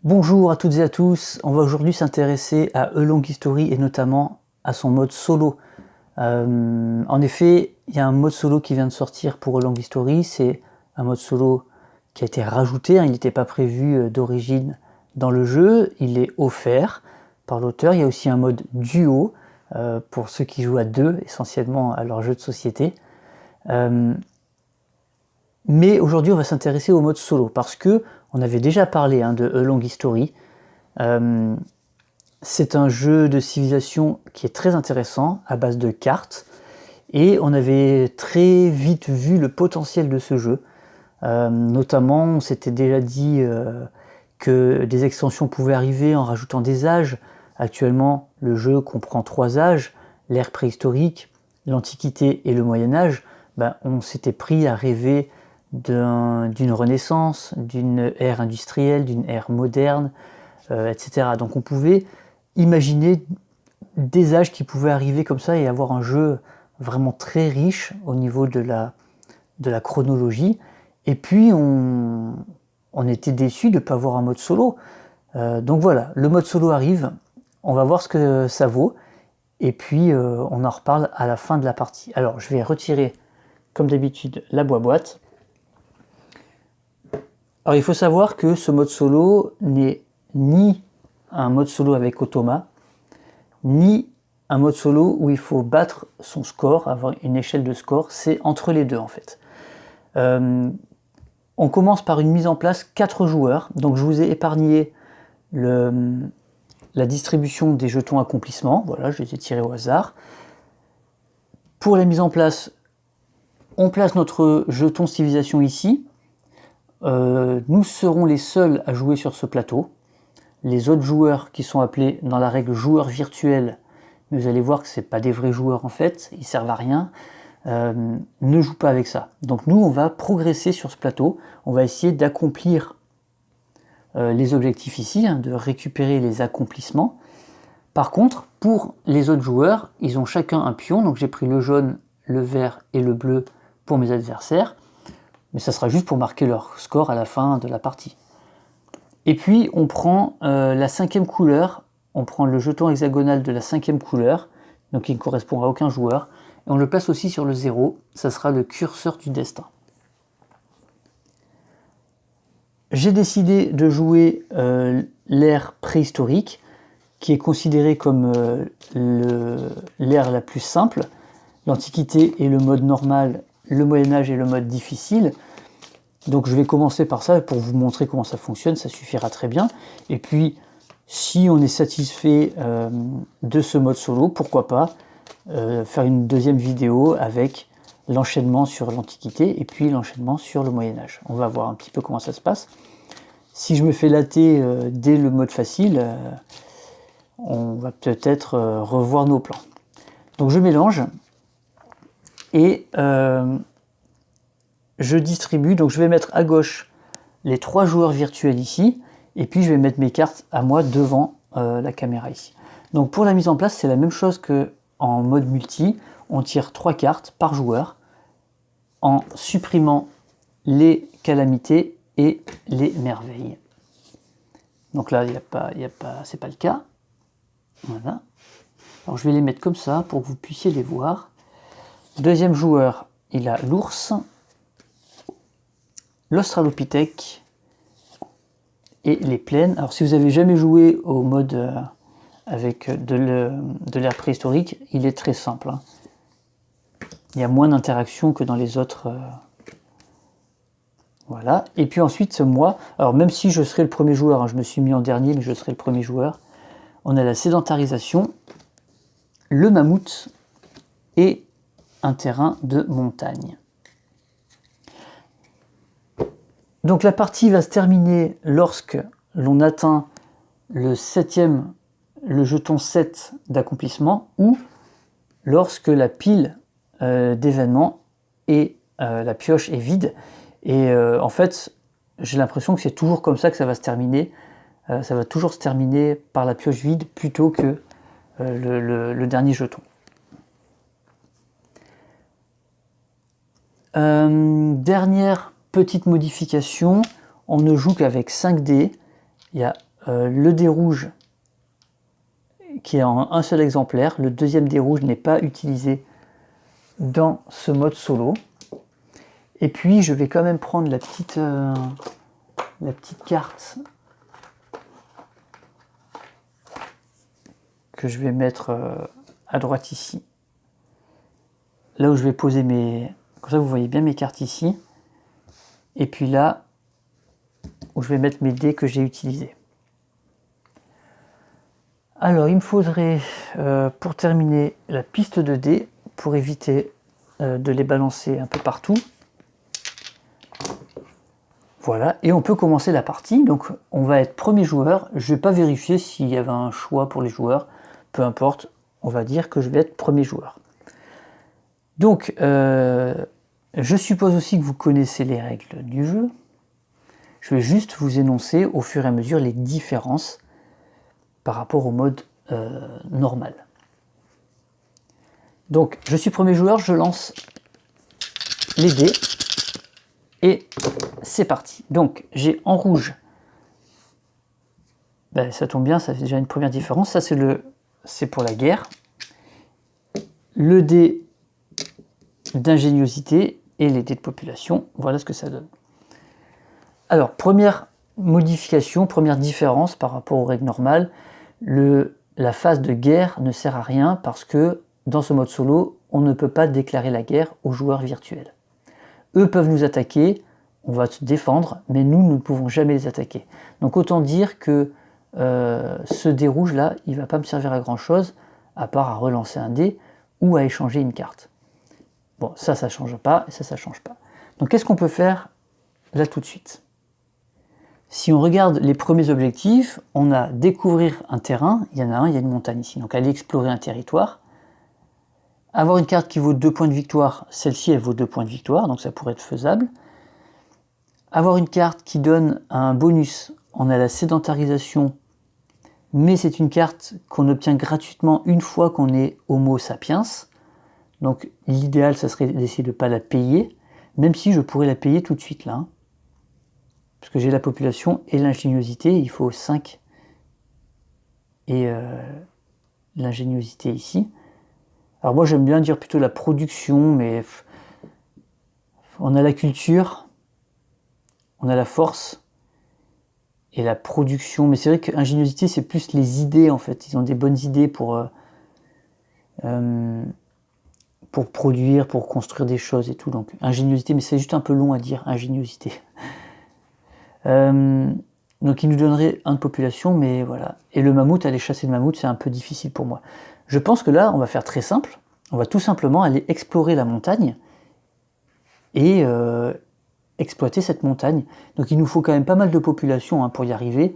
Bonjour à toutes et à tous, on va aujourd'hui s'intéresser à A Long History et notamment à son mode solo. En effet, il y a un mode solo qui vient de sortir pour A Long History, c'est un mode solo qui a été rajouté, il n'était pas prévu d'origine dans le jeu, il est offert par l'auteur. Il y a aussi un mode duo pour ceux qui jouent à deux, essentiellement à leur jeu de société. Mais aujourd'hui, on va s'intéresser au mode solo parce que on avait déjà parlé de A Long History. C'est un jeu de civilisation qui est très intéressant à base de cartes et on avait très vite vu le potentiel de ce jeu. Notamment, on s'était déjà dit que des extensions pouvaient arriver en rajoutant des âges. Actuellement, le jeu comprend 3 âges, l'ère préhistorique, l'Antiquité et le Moyen-Âge. On s'était pris à rêver d'une renaissance, d'une ère industrielle, d'une ère moderne, etc. Donc on pouvait imaginer des âges qui pouvaient arriver comme ça et avoir un jeu vraiment très riche au niveau de la chronologie. Et puis on était déçus de ne pas avoir un mode solo. Donc voilà, le mode solo arrive, on va voir ce que ça vaut, et puis on en reparle à la fin de la partie. Alors je vais retirer, comme d'habitude, la boîte. Alors il faut savoir que ce mode solo n'est ni un mode solo avec automa, ni un mode solo où il faut battre son score, avoir une échelle de score, c'est entre les deux en fait. On commence par une mise en place 4 joueurs, donc je vous ai épargné la distribution des jetons accomplissements, voilà, je les ai tirés au hasard. Pour la mise en place, on place notre jeton civilisation ici. Nous serons les seuls à jouer sur ce plateau. Les autres joueurs qui sont appelés dans la règle joueurs virtuels, vous allez voir que ce n'est pas des vrais joueurs en fait, ils servent à rien, ne jouent pas avec ça. Donc nous on va progresser sur ce plateau, on va essayer d'accomplir les objectifs ici, de récupérer les accomplissements. Par contre, pour les autres joueurs, ils ont chacun un pion, donc j'ai pris le jaune, le vert et le bleu pour mes adversaires, mais ça sera juste pour marquer leur score à la fin de la partie. Et puis on prend la 5e couleur, on prend le jeton hexagonal de la 5e couleur, donc il ne correspond à aucun joueur, et on le place aussi sur le 0, ça sera le curseur du destin. J'ai décidé de jouer l'ère préhistorique, qui est considérée comme l'ère la plus simple. L'Antiquité est le mode normal, le Moyen-Âge est le mode difficile. Donc je vais commencer par ça pour vous montrer comment ça fonctionne, ça suffira très bien. Et puis, si on est satisfait de ce mode solo, pourquoi pas faire une deuxième vidéo avec l'enchaînement sur l'Antiquité et puis l'enchaînement sur le Moyen-Âge. On va voir un petit peu comment ça se passe. Si je me fais latter dès le mode facile, on va peut-être revoir nos plans. Donc je mélange et je distribue, donc je vais mettre à gauche les 3 joueurs virtuels ici, et puis je vais mettre mes cartes à moi devant la caméra ici. Donc pour la mise en place, c'est la même chose qu'en mode multi, on tire 3 cartes par joueur, en supprimant les calamités et les merveilles. Donc là, c'est pas le cas. Voilà. Alors je vais les mettre comme ça pour que vous puissiez les voir. Deuxième joueur, il a l'ours, l'australopithèque et les plaines. Alors si vous avez jamais joué au mode avec de l'ère préhistorique, il est très simple. Il y a moins d'interaction que dans les autres. Voilà. Et puis ensuite, moi, alors même si je serai le premier joueur, je me suis mis en dernier, mais je serai le premier joueur, on a la sédentarisation, le mammouth et un terrain de montagne. Donc la partie va se terminer lorsque l'on atteint le jeton 7 d'accomplissement, ou lorsque la pile d'événements et la pioche est vide. Et en fait, j'ai l'impression que c'est toujours comme ça que ça va se terminer. Ça va toujours se terminer par la pioche vide plutôt que le dernier jeton. Dernière petite modification, on ne joue qu'avec 5 dés. Il y a le dé rouge qui est en un seul exemplaire. Le deuxième dé rouge n'est pas utilisé dans ce mode solo. Et puis je vais quand même prendre la petite carte que je vais mettre à droite ici. Là où je vais poser mes... Comme ça vous voyez bien mes cartes ici. Et puis là où je vais mettre mes dés que j'ai utilisés. Alors il me faudrait pour terminer la piste de dés pour éviter de les balancer un peu partout. Voilà, et on peut commencer la partie. Donc on va être premier joueur. Je ne vais pas vérifier s'il y avait un choix pour les joueurs. Peu importe, on va dire que je vais être premier joueur. Donc je suppose aussi que vous connaissez les règles du jeu. Je vais juste vous énoncer au fur et à mesure les différences par rapport au mode normal. Donc je suis premier joueur, je lance les dés. Et c'est parti. Donc j'ai en rouge, ben, ça tombe bien, ça fait déjà une première différence. Ça c'est pour la guerre. Le dé d'ingéniosité et les dés de population, voilà ce que ça donne. Alors première modification, première différence par rapport aux règles normales, la phase de guerre ne sert à rien parce que dans ce mode solo, on ne peut pas déclarer la guerre aux joueurs virtuels. Eux peuvent nous attaquer, on va se défendre, mais nous ne pouvons jamais les attaquer. Donc autant dire que ce dé rouge là, il ne va pas me servir à grand chose, à part à relancer un dé ou à échanger une carte. Bon, ça ne change pas, et ça ne change pas. Donc qu'est-ce qu'on peut faire là tout de suite? Si on regarde les premiers objectifs, on a découvrir un terrain, il y en a un, il y a une montagne ici, donc aller explorer un territoire. Avoir une carte qui vaut 2 points de victoire, celle-ci elle vaut 2 points de victoire, donc ça pourrait être faisable. Avoir une carte qui donne un bonus, on a la sédentarisation, mais c'est une carte qu'on obtient gratuitement une fois qu'on est Homo sapiens. Donc l'idéal, ça serait d'essayer de ne pas la payer, même si je pourrais la payer tout de suite là. Parce que j'ai la population et l'ingéniosité, il faut 5 et l'ingéniosité ici. Alors moi j'aime bien dire plutôt la production, mais on a la culture, on a la force et la production. Mais c'est vrai que ingéniosité c'est plus les idées en fait. Ils ont des bonnes idées pour produire, pour construire des choses et tout. Donc ingéniosité, mais c'est juste un peu long à dire, ingéniosité. Donc il nous donnerait 1 de population, mais voilà. Et le mammouth, aller chasser le mammouth, c'est un peu difficile pour moi. Je pense que là, on va faire très simple. On va tout simplement aller explorer la montagne et exploiter cette montagne. Donc il nous faut quand même pas mal de population pour y arriver.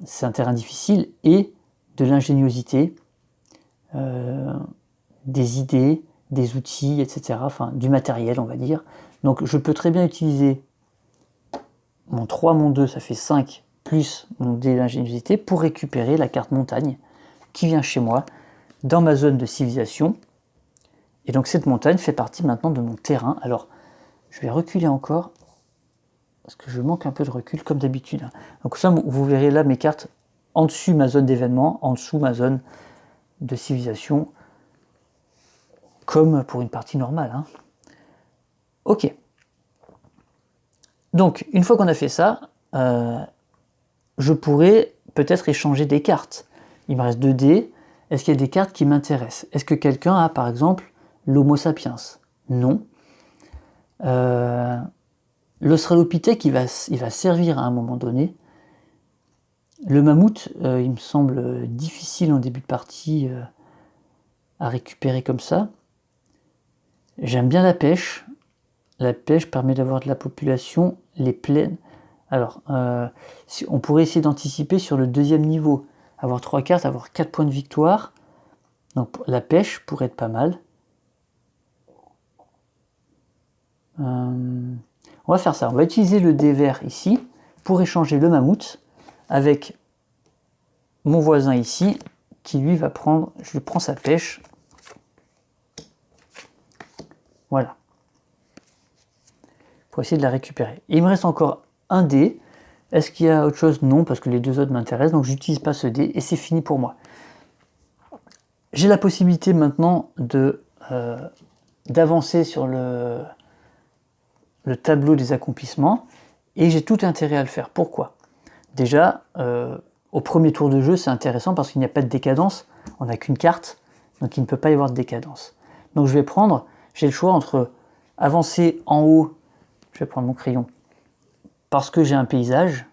C'est un terrain difficile et de l'ingéniosité, des idées, des outils, etc. Enfin, du matériel, on va dire. Donc je peux très bien utiliser mon 3, mon 2, ça fait 5, plus mon dé d'ingéniosité pour récupérer la carte montagne qui vient chez moi dans ma zone de civilisation. Et donc cette montagne fait partie maintenant de mon terrain. Alors, je vais reculer encore, parce que je manque un peu de recul, comme d'habitude. Donc ça, vous verrez là mes cartes en dessus ma zone d'événement, en dessous ma zone de civilisation, comme pour une partie normale. Ok. Donc, une fois qu'on a fait ça, je pourrais peut-être échanger des cartes. Il me reste 2 dés. Est-ce qu'il y a des cartes qui m'intéressent? Est-ce que quelqu'un a, par exemple, l'Homo sapiens? Non. L'Australopithèque, il va servir à un moment donné. Le mammouth, il me semble difficile en début de partie à récupérer comme ça. J'aime bien la pêche. La pêche permet d'avoir de la population. Les plaines. Alors, on pourrait essayer d'anticiper sur le 2e niveau. Avoir 3 cartes, avoir 4 points de victoire. Donc la pêche pourrait être pas mal. On va faire ça. On va utiliser le dé vert ici pour échanger le mammouth avec mon voisin ici qui lui va prendre, je prends sa pêche. Voilà. Pour essayer de la récupérer. Et il me reste encore un dé Est-ce qu'il y a autre chose? Non, parce que les deux autres m'intéressent, donc j'utilise pas ce dé et c'est fini pour moi. J'ai la possibilité maintenant d'avancer sur le tableau des accomplissements et j'ai tout intérêt à le faire. Pourquoi? Déjà, au premier tour de jeu, c'est intéressant parce qu'il n'y a pas de décadence, on n'a qu'une carte, donc il ne peut pas y avoir de décadence. Donc j'ai le choix entre avancer en haut, je vais prendre mon crayon, parce que j'ai un paysage,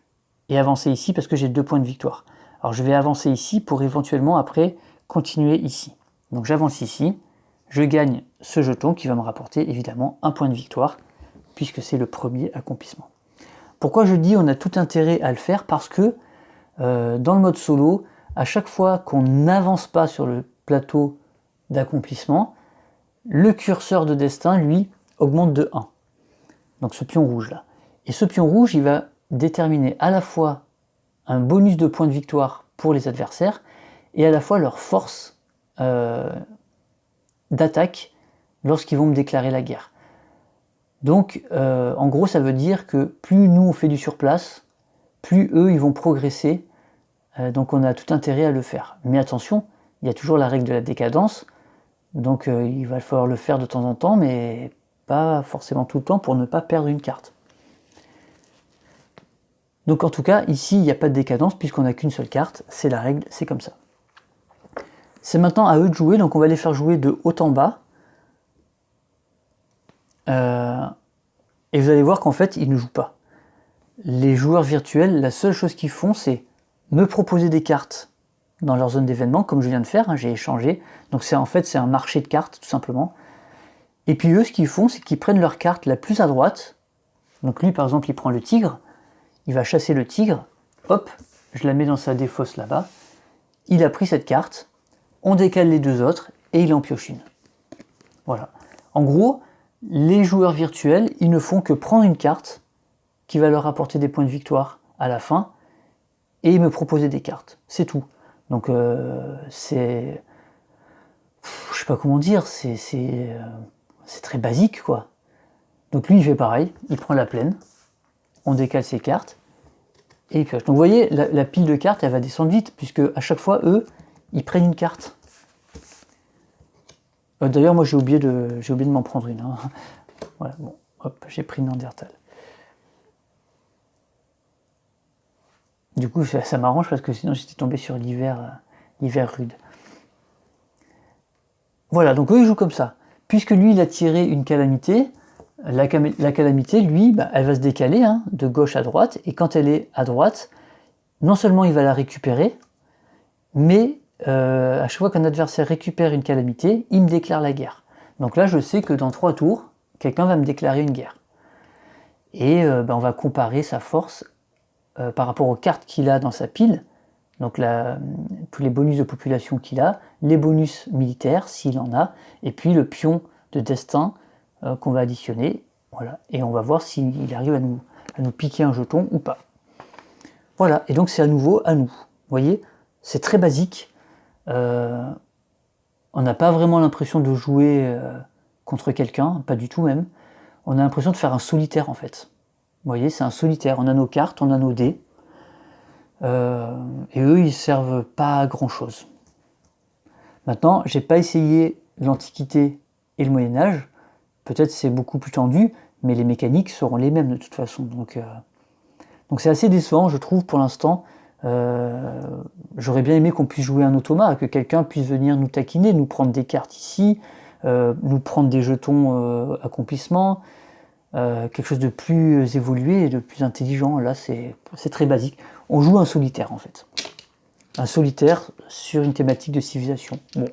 et avancer ici parce que j'ai 2 points de victoire. Alors je vais avancer ici pour éventuellement après continuer ici. Donc j'avance ici, je gagne ce jeton qui va me rapporter évidemment un point de victoire, puisque c'est le premier accomplissement. Pourquoi je dis on a tout intérêt à le faire? Parce que dans le mode solo, à chaque fois qu'on n'avance pas sur le plateau d'accomplissement, le curseur de destin, lui, augmente de 1. Donc ce pion rouge là. Et ce pion rouge, il va déterminer à la fois un bonus de points de victoire pour les adversaires et à la fois leur force d'attaque lorsqu'ils vont me déclarer la guerre. Donc en gros ça veut dire que plus nous on fait du surplace, plus eux ils vont progresser, donc on a tout intérêt à le faire. Mais attention, il y a toujours la règle de la décadence, donc il va falloir le faire de temps en temps, mais pas forcément tout le temps pour ne pas perdre une carte. Donc en tout cas, ici, il n'y a pas de décadence puisqu'on n'a qu'une seule carte, c'est la règle, c'est comme ça. C'est maintenant à eux de jouer, donc on va les faire jouer de haut en bas. Et vous allez voir qu'en fait, ils ne jouent pas. Les joueurs virtuels, la seule chose qu'ils font, c'est me proposer des cartes dans leur zone d'événement, comme je viens de faire, hein, j'ai échangé. Donc c'est un marché de cartes, tout simplement. Et puis eux, ce qu'ils font, c'est qu'ils prennent leur carte la plus à droite. Donc lui, par exemple, il prend le tigre. Il va chasser le tigre, hop, je la mets dans sa défausse là-bas. Il a pris cette carte, on décale les deux autres et il en pioche une. Voilà. En gros, les joueurs virtuels, ils ne font que prendre une carte qui va leur apporter des points de victoire à la fin et me proposer des cartes. C'est tout. Donc c'est... Je sais pas comment dire, c'est très basique quoi. Donc lui il fait pareil, il prend la plaine, on décale ses cartes, et il pioche. Donc vous voyez, la pile de cartes, elle va descendre vite, puisque à chaque fois, eux, ils prennent une carte. D'ailleurs, moi, j'ai oublié de m'en prendre une. Hein. Voilà, bon, hop, j'ai pris Neandertal. Du coup, ça m'arrange, parce que sinon, j'étais tombé sur l'hiver rude. Voilà, donc eux, ils jouent comme ça. Puisque lui, il a tiré une calamité, la calamité, lui, bah, elle va se décaler hein, de gauche à droite, et quand elle est à droite, non seulement il va la récupérer, mais à chaque fois qu'un adversaire récupère une calamité, il me déclare la guerre. Donc là, je sais que dans 3 tours, quelqu'un va me déclarer une guerre. Et bah, on va comparer sa force par rapport aux cartes qu'il a dans sa pile, donc tous les bonus de population qu'il a, les bonus militaires s'il en a, et puis le pion de destin qu'on va additionner, voilà, et on va voir s'il arrive à nous piquer un jeton ou pas. Voilà, et donc c'est à nouveau à nous. Vous voyez, c'est très basique. On n'a pas vraiment l'impression de jouer contre quelqu'un, pas du tout même. On a l'impression de faire un solitaire en fait. Vous voyez, c'est un solitaire. On a nos cartes, on a nos dés. Et eux, ils servent pas à grand chose. Maintenant, j'ai pas essayé l'Antiquité et le Moyen-Âge. Peut-être c'est beaucoup plus tendu, mais les mécaniques seront les mêmes de toute façon. Donc c'est assez décevant, je trouve, pour l'instant. J'aurais bien aimé qu'on puisse jouer un automat, que quelqu'un puisse venir nous taquiner, nous prendre des cartes ici, nous prendre des jetons accomplissements, quelque chose de plus évolué et de plus intelligent. Là, c'est très basique. On joue un solitaire, en fait. Un solitaire sur une thématique de civilisation. Bon.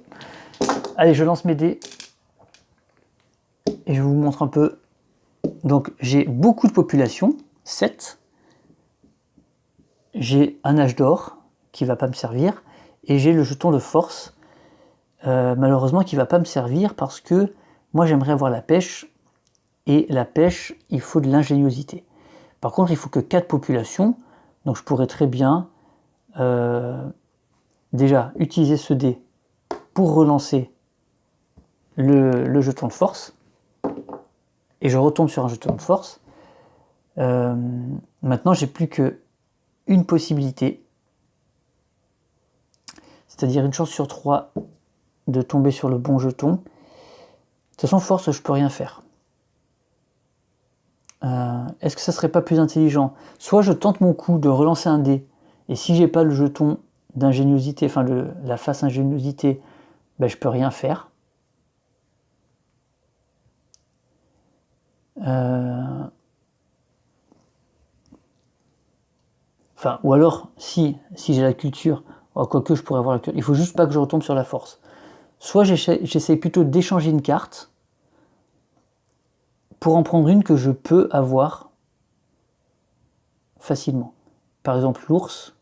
Allez, je lance mes dés. Et je vous montre un peu. Donc, j'ai beaucoup de population, 7. J'ai un âge d'or qui ne va pas me servir. Et j'ai le jeton de force, malheureusement, qui ne va pas me servir parce que moi, j'aimerais avoir la pêche. Et la pêche, il faut de l'ingéniosité. Par contre, il faut que 4 populations. Donc je pourrais très bien déjà utiliser ce dé pour relancer le jeton de force. Et je retombe sur un jeton de force. Maintenant, j'ai plus que une possibilité, c'est-à-dire une chance sur 3 de tomber sur le bon jeton. De toute façon, force, je peux rien faire. Est-ce que ça serait pas plus intelligent? Soit je tente mon coup de relancer un dé, et si j'ai pas le jeton d'ingéniosité, enfin la face ingéniosité, ben je peux rien faire. Enfin, ou alors, si j'ai la culture, quoique je pourrais avoir la culture, il faut juste pas que je retombe sur la force. Soit j'essaye plutôt d'échanger une carte pour en prendre une que je peux avoir facilement. Par exemple, l'ours.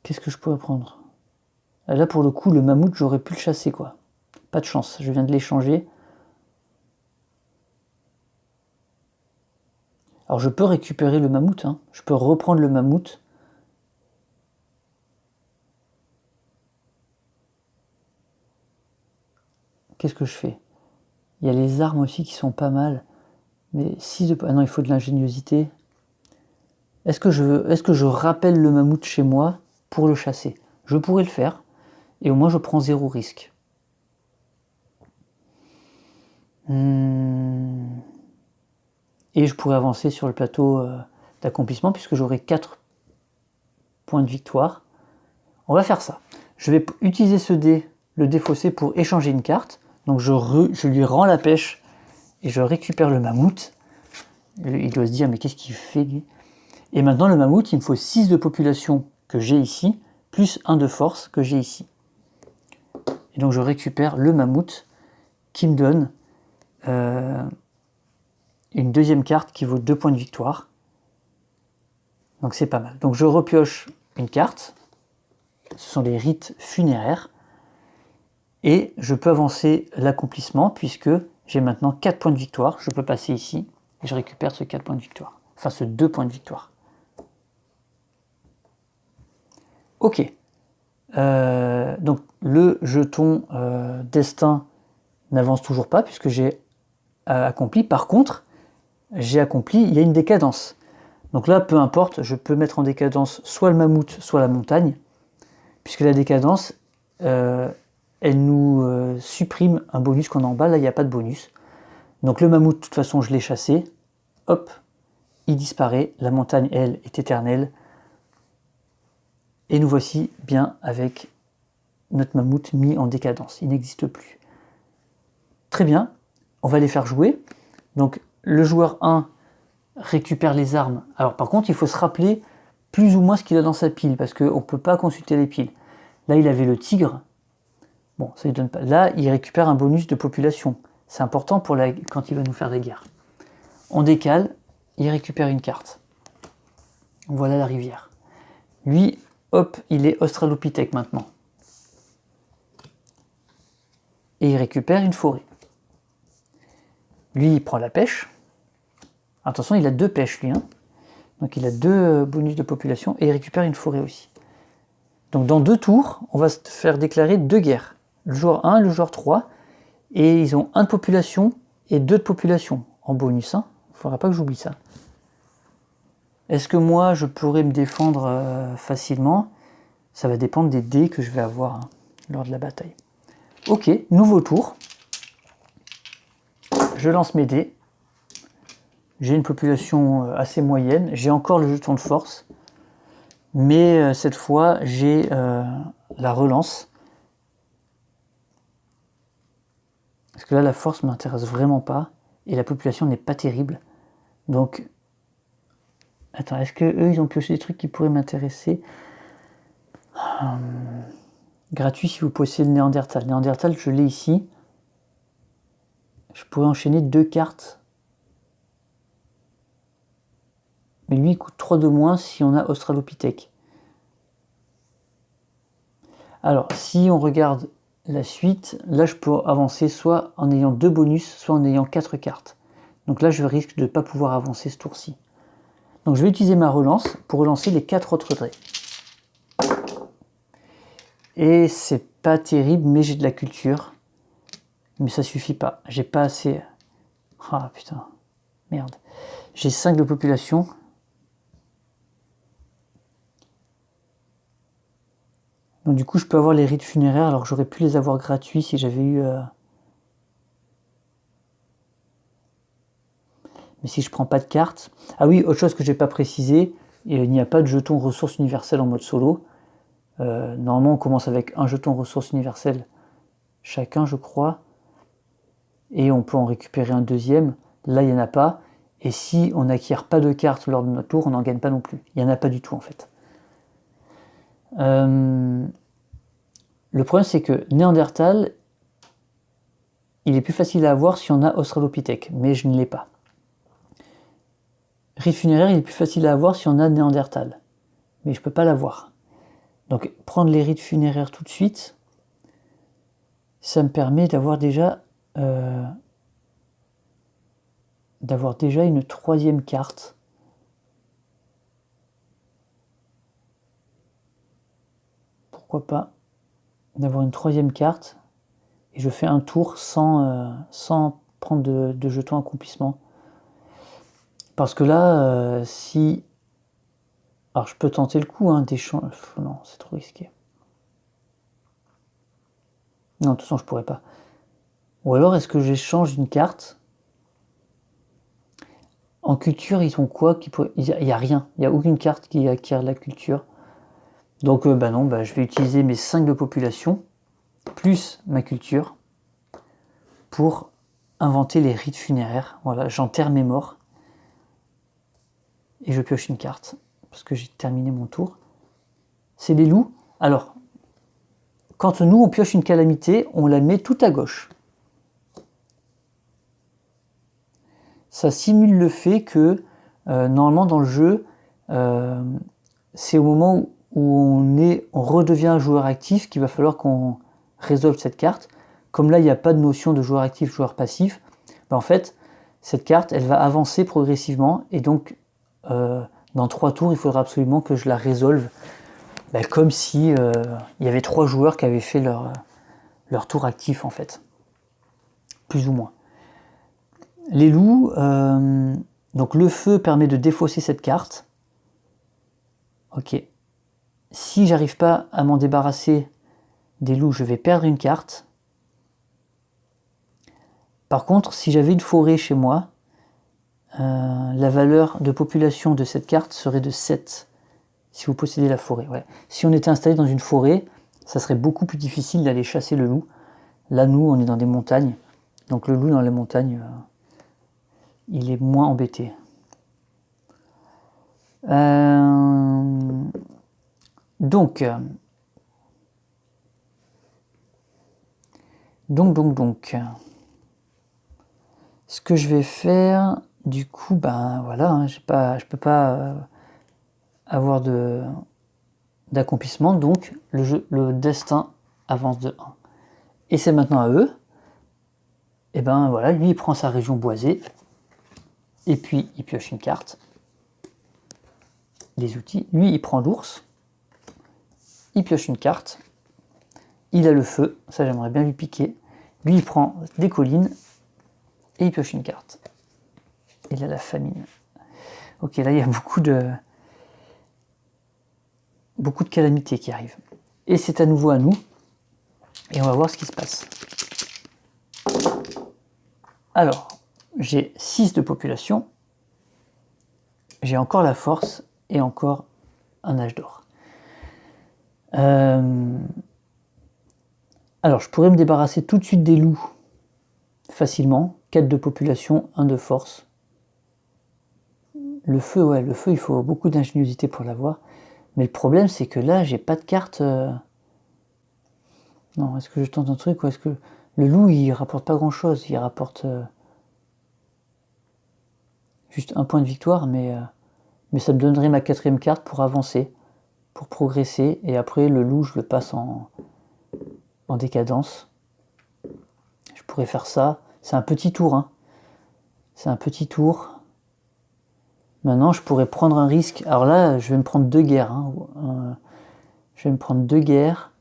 Qu'est-ce que je pourrais prendre? Là, pour le coup, le mammouth, j'aurais pu le chasser, quoi. Pas de chance, je viens de l'échanger. Alors, je peux récupérer le mammouth, hein. Je peux reprendre le mammouth. Qu'est-ce que je fais? Il y a les armes aussi qui sont pas mal. Mais 6 de... Ah non, il faut de l'ingéniosité. Est-ce que je rappelle le mammouth chez moi pour le chasser? Je pourrais le faire. Et au moins, je prends 0 risque. Et je pourrais avancer sur le plateau d'accomplissement puisque j'aurai 4 points de victoire. On va faire ça. Je vais utiliser ce dé, le défausser, pour échanger une carte. Donc je lui rends la pêche et je récupère le mammouth. Il doit se dire, mais qu'est-ce qu'il fait lui? Et maintenant, le mammouth, il me faut 6 de population que j'ai ici, plus 1 de force que j'ai ici. Et donc je récupère le mammouth qui me donne une deuxième carte qui vaut 2 points de victoire. Donc c'est pas mal. Donc je repioche une carte. Ce sont les rites funéraires. Et je peux avancer l'accomplissement puisque j'ai maintenant 4 points de victoire. Je peux passer ici et je récupère ce 4 points de victoire. Enfin, ce 2 points de victoire. Ok. Donc le jeton destin n'avance toujours pas puisque j'ai accompli. Par contre, j'ai accompli, il y a une décadence. Donc là, peu importe, je peux mettre en décadence soit le mammouth, soit la montagne, puisque la décadence, elle nous supprime un bonus qu'on a en bas. Là, il n'y a pas de bonus. Donc le mammouth, de toute façon, je l'ai chassé. Hop, il disparaît. La montagne, elle, est éternelle. Et nous voici bien avec notre mammouth mis en décadence. Il n'existe plus. Très bien, on va les faire jouer. Donc le joueur 1 récupère les armes. Alors par contre, il faut se rappeler plus ou moins ce qu'il a dans sa pile, parce qu'on ne peut pas consulter les piles. Là, il avait le tigre. Bon, ça ne donne pas. Là, il récupère un bonus de population. C'est important pour quand il va nous faire des guerres. On décale, il récupère une carte. Voilà la rivière. Lui, hop, il est Australopithèque maintenant. Et il récupère une forêt. Lui, il prend la pêche. Attention, il a 2 pêches, lui. Hein. Donc il a 2 bonus de population et il récupère une forêt aussi. Donc dans 2 tours, on va se faire déclarer 2 guerres. Le joueur 1 et le joueur 3. Et ils ont 1 de population et 2 de population en bonus. Hein. Il ne faudra pas que j'oublie ça. Est-ce que moi, je pourrais me défendre facilement? Ça va dépendre des dés que je vais avoir hein, lors de la bataille. Ok, nouveau tour. Je lance mes dés. J'ai une population assez moyenne. J'ai encore le jeton de force. Mais cette fois, j'ai la relance. Parce que là, la force ne m'intéresse vraiment pas. Et la population n'est pas terrible. Donc, attends, est-ce qu'eux, ils ont pioché des trucs qui pourraient m'intéresser? Gratuit si vous possédez le Néandertal. Néandertal, je l'ai ici. Je pourrais enchaîner 2 cartes. Mais lui, il coûte 3 de moins si on a Australopithèque. Alors, si on regarde la suite, là, je peux avancer soit en ayant 2 bonus, soit en ayant 4 cartes. Donc là, je risque de ne pas pouvoir avancer ce tour-ci. Donc je vais utiliser ma relance pour relancer les 4 autres dés. Et c'est pas terrible, mais j'ai de la culture. Mais ça suffit pas. J'ai pas assez... Ah putain, merde. J'ai 5 de population. Donc du coup, je peux avoir les rites funéraires, alors que j'aurais pu les avoir gratuits si j'avais eu... Mais si je prends pas de carte... Ah oui, autre chose que j'ai pas précisé, il n'y a pas de jeton ressources universelles en mode solo. Normalement, on commence avec un jeton ressources universelles chacun, je crois. Et on peut en récupérer un deuxième. Là, il n'y en a pas. Et si on n'acquiert pas de carte lors de notre tour, on n'en gagne pas non plus. Il n'y en a pas du tout, en fait. Le problème, c'est que Néandertal, il est plus facile à avoir si on a Australopithèque, mais je ne l'ai pas. Rite funéraire, il est plus facile à avoir si on a Néandertal, mais je ne peux pas l'avoir. Donc prendre les rites funéraires tout de suite, ça me permet d'avoir déjà une troisième carte. Pourquoi pas d'avoir une troisième carte et je fais un tour sans prendre de jetons accomplissement. Parce que là, si... Alors je peux tenter le coup, hein, d'échanger... Non, c'est trop risqué. Non, de toute façon, je pourrais pas. Ou alors, est-ce que j'échange une carte? En culture, ils ont quoi? Il n'y a rien. Il n'y a aucune carte qui acquiert la culture. Donc, non, je vais utiliser mes 5 de population, plus ma culture, pour inventer les rites funéraires. Voilà, j'enterre mes morts. Et je pioche une carte, parce que j'ai terminé mon tour. C'est les loups. Alors, quand nous, on pioche une calamité, on la met tout à gauche. Ça simule le fait que, normalement, dans le jeu, c'est au moment où on redevient un joueur actif qu'il va falloir qu'on résolve cette carte. Comme là, il n'y a pas de notion de joueur actif, joueur passif, en fait, cette carte, elle va avancer progressivement, et donc, dans 3 tours, il faudra absolument que je la résolve, comme si il y avait 3 joueurs qui avaient fait leur tour actif, en fait. Plus ou moins. Les loups, donc le feu permet de défausser cette carte. Ok. Si j'arrive pas à m'en débarrasser des loups, je vais perdre une carte. Par contre, si j'avais une forêt chez moi, la valeur de population de cette carte serait de 7. Si vous possédez la forêt, ouais. Si on était installé dans une forêt, ça serait beaucoup plus difficile d'aller chasser le loup. Là, nous, on est dans des montagnes. Donc le loup dans les montagnes, il est moins embêté. Donc, ce que je vais faire, du coup, voilà, hein, je peux pas avoir d'accomplissement, donc le destin avance de 1. Et c'est maintenant à eux. Et voilà, lui il prend sa région boisée, et puis il pioche une carte. Les outils. Lui il prend l'ours, il pioche une carte, il a le feu, ça j'aimerais bien lui piquer. Lui il prend des collines, et il pioche une carte. Il a la famine. Ok, là il y a beaucoup de calamités qui arrivent. Et c'est à nouveau à nous, et on va voir ce qui se passe. Alors, j'ai 6 de population, j'ai encore la force, et encore un âge d'or. Alors, je pourrais me débarrasser tout de suite des loups facilement. 4 de population, 1 de force. Le feu, ouais, le feu, il faut beaucoup d'ingéniosité pour l'avoir. Mais le problème, c'est que là, j'ai pas de carte... Non, est-ce que je tente un truc ou est-ce que... Le loup, il rapporte pas grand-chose. Il rapporte juste 1 point de victoire, mais ça me donnerait ma 4e carte pour avancer, pour progresser. Et après, le loup, je le passe en décadence. Je pourrais faire ça. C'est un petit tour, hein. C'est un petit tour. Maintenant, je pourrais prendre un risque. Alors là, je vais me prendre 2 guerres. Hein. Je vais me prendre 2 guerres.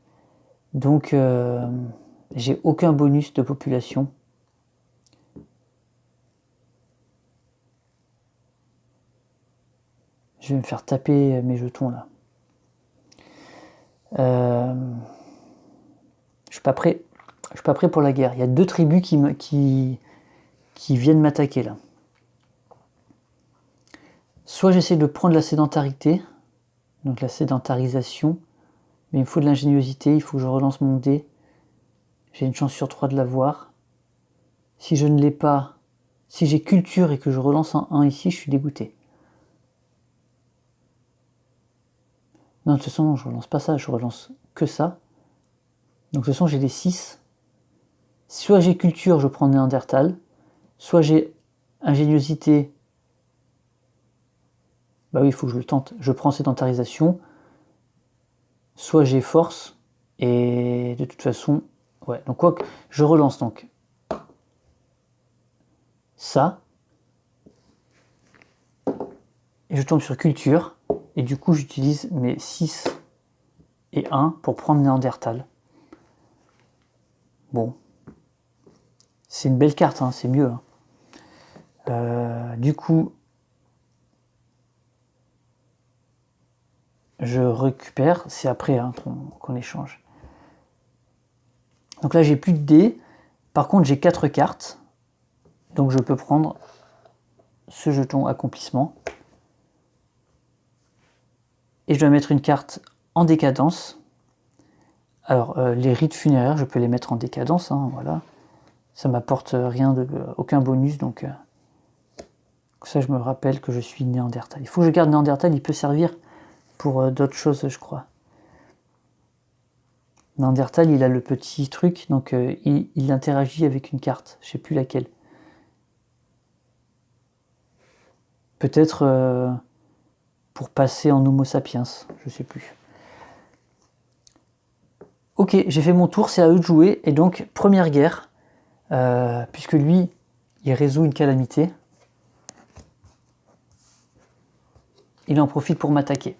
Donc j'ai aucun bonus de population. Je vais me faire taper mes jetons là. Je suis pas prêt. Je suis pas prêt pour la guerre. Il y a 2 tribus qui viennent m'attaquer là. Soit j'essaie de prendre la sédentarité, donc la sédentarisation, mais il me faut de l'ingéniosité, il faut que je relance mon dé. J'ai une chance sur 3 de l'avoir. Si je ne l'ai pas, si j'ai culture et que je relance en 1 ici, je suis dégoûté. Non, de toute façon, je relance pas ça, je relance que ça. Donc de toute façon, j'ai des 6. Soit j'ai culture, je prends Néandertal. Soit j'ai ingéniosité. Bah oui, il faut que je le tente. Je prends sédentarisation. Soit j'ai force. Et de toute façon, ouais. Donc quoi que je relance donc ça. Et je tombe sur culture. Et du coup, j'utilise mes 6 et 1 pour prendre Néandertal. Bon. C'est une belle carte, hein, c'est mieux. Du coup, je récupère. C'est après hein, qu'on échange. Donc là, j'ai plus de dés. Par contre, j'ai 4 cartes. Donc je peux prendre ce jeton accomplissement. Et je dois mettre une carte en décadence. Alors, les rites funéraires, je peux les mettre en décadence, hein, voilà. Ça m'apporte rien aucun bonus, donc ça je me rappelle que je suis Néandertal. Il faut que je garde Néandertal, il peut servir pour d'autres choses, je crois. Néandertal, il a le petit truc, donc il interagit avec une carte, je sais plus laquelle. Peut-être pour passer en Homo sapiens, je sais plus. Ok, j'ai fait mon tour, c'est à eux de jouer, et donc première guerre, puisque lui, il résout une calamité. Il en profite pour m'attaquer.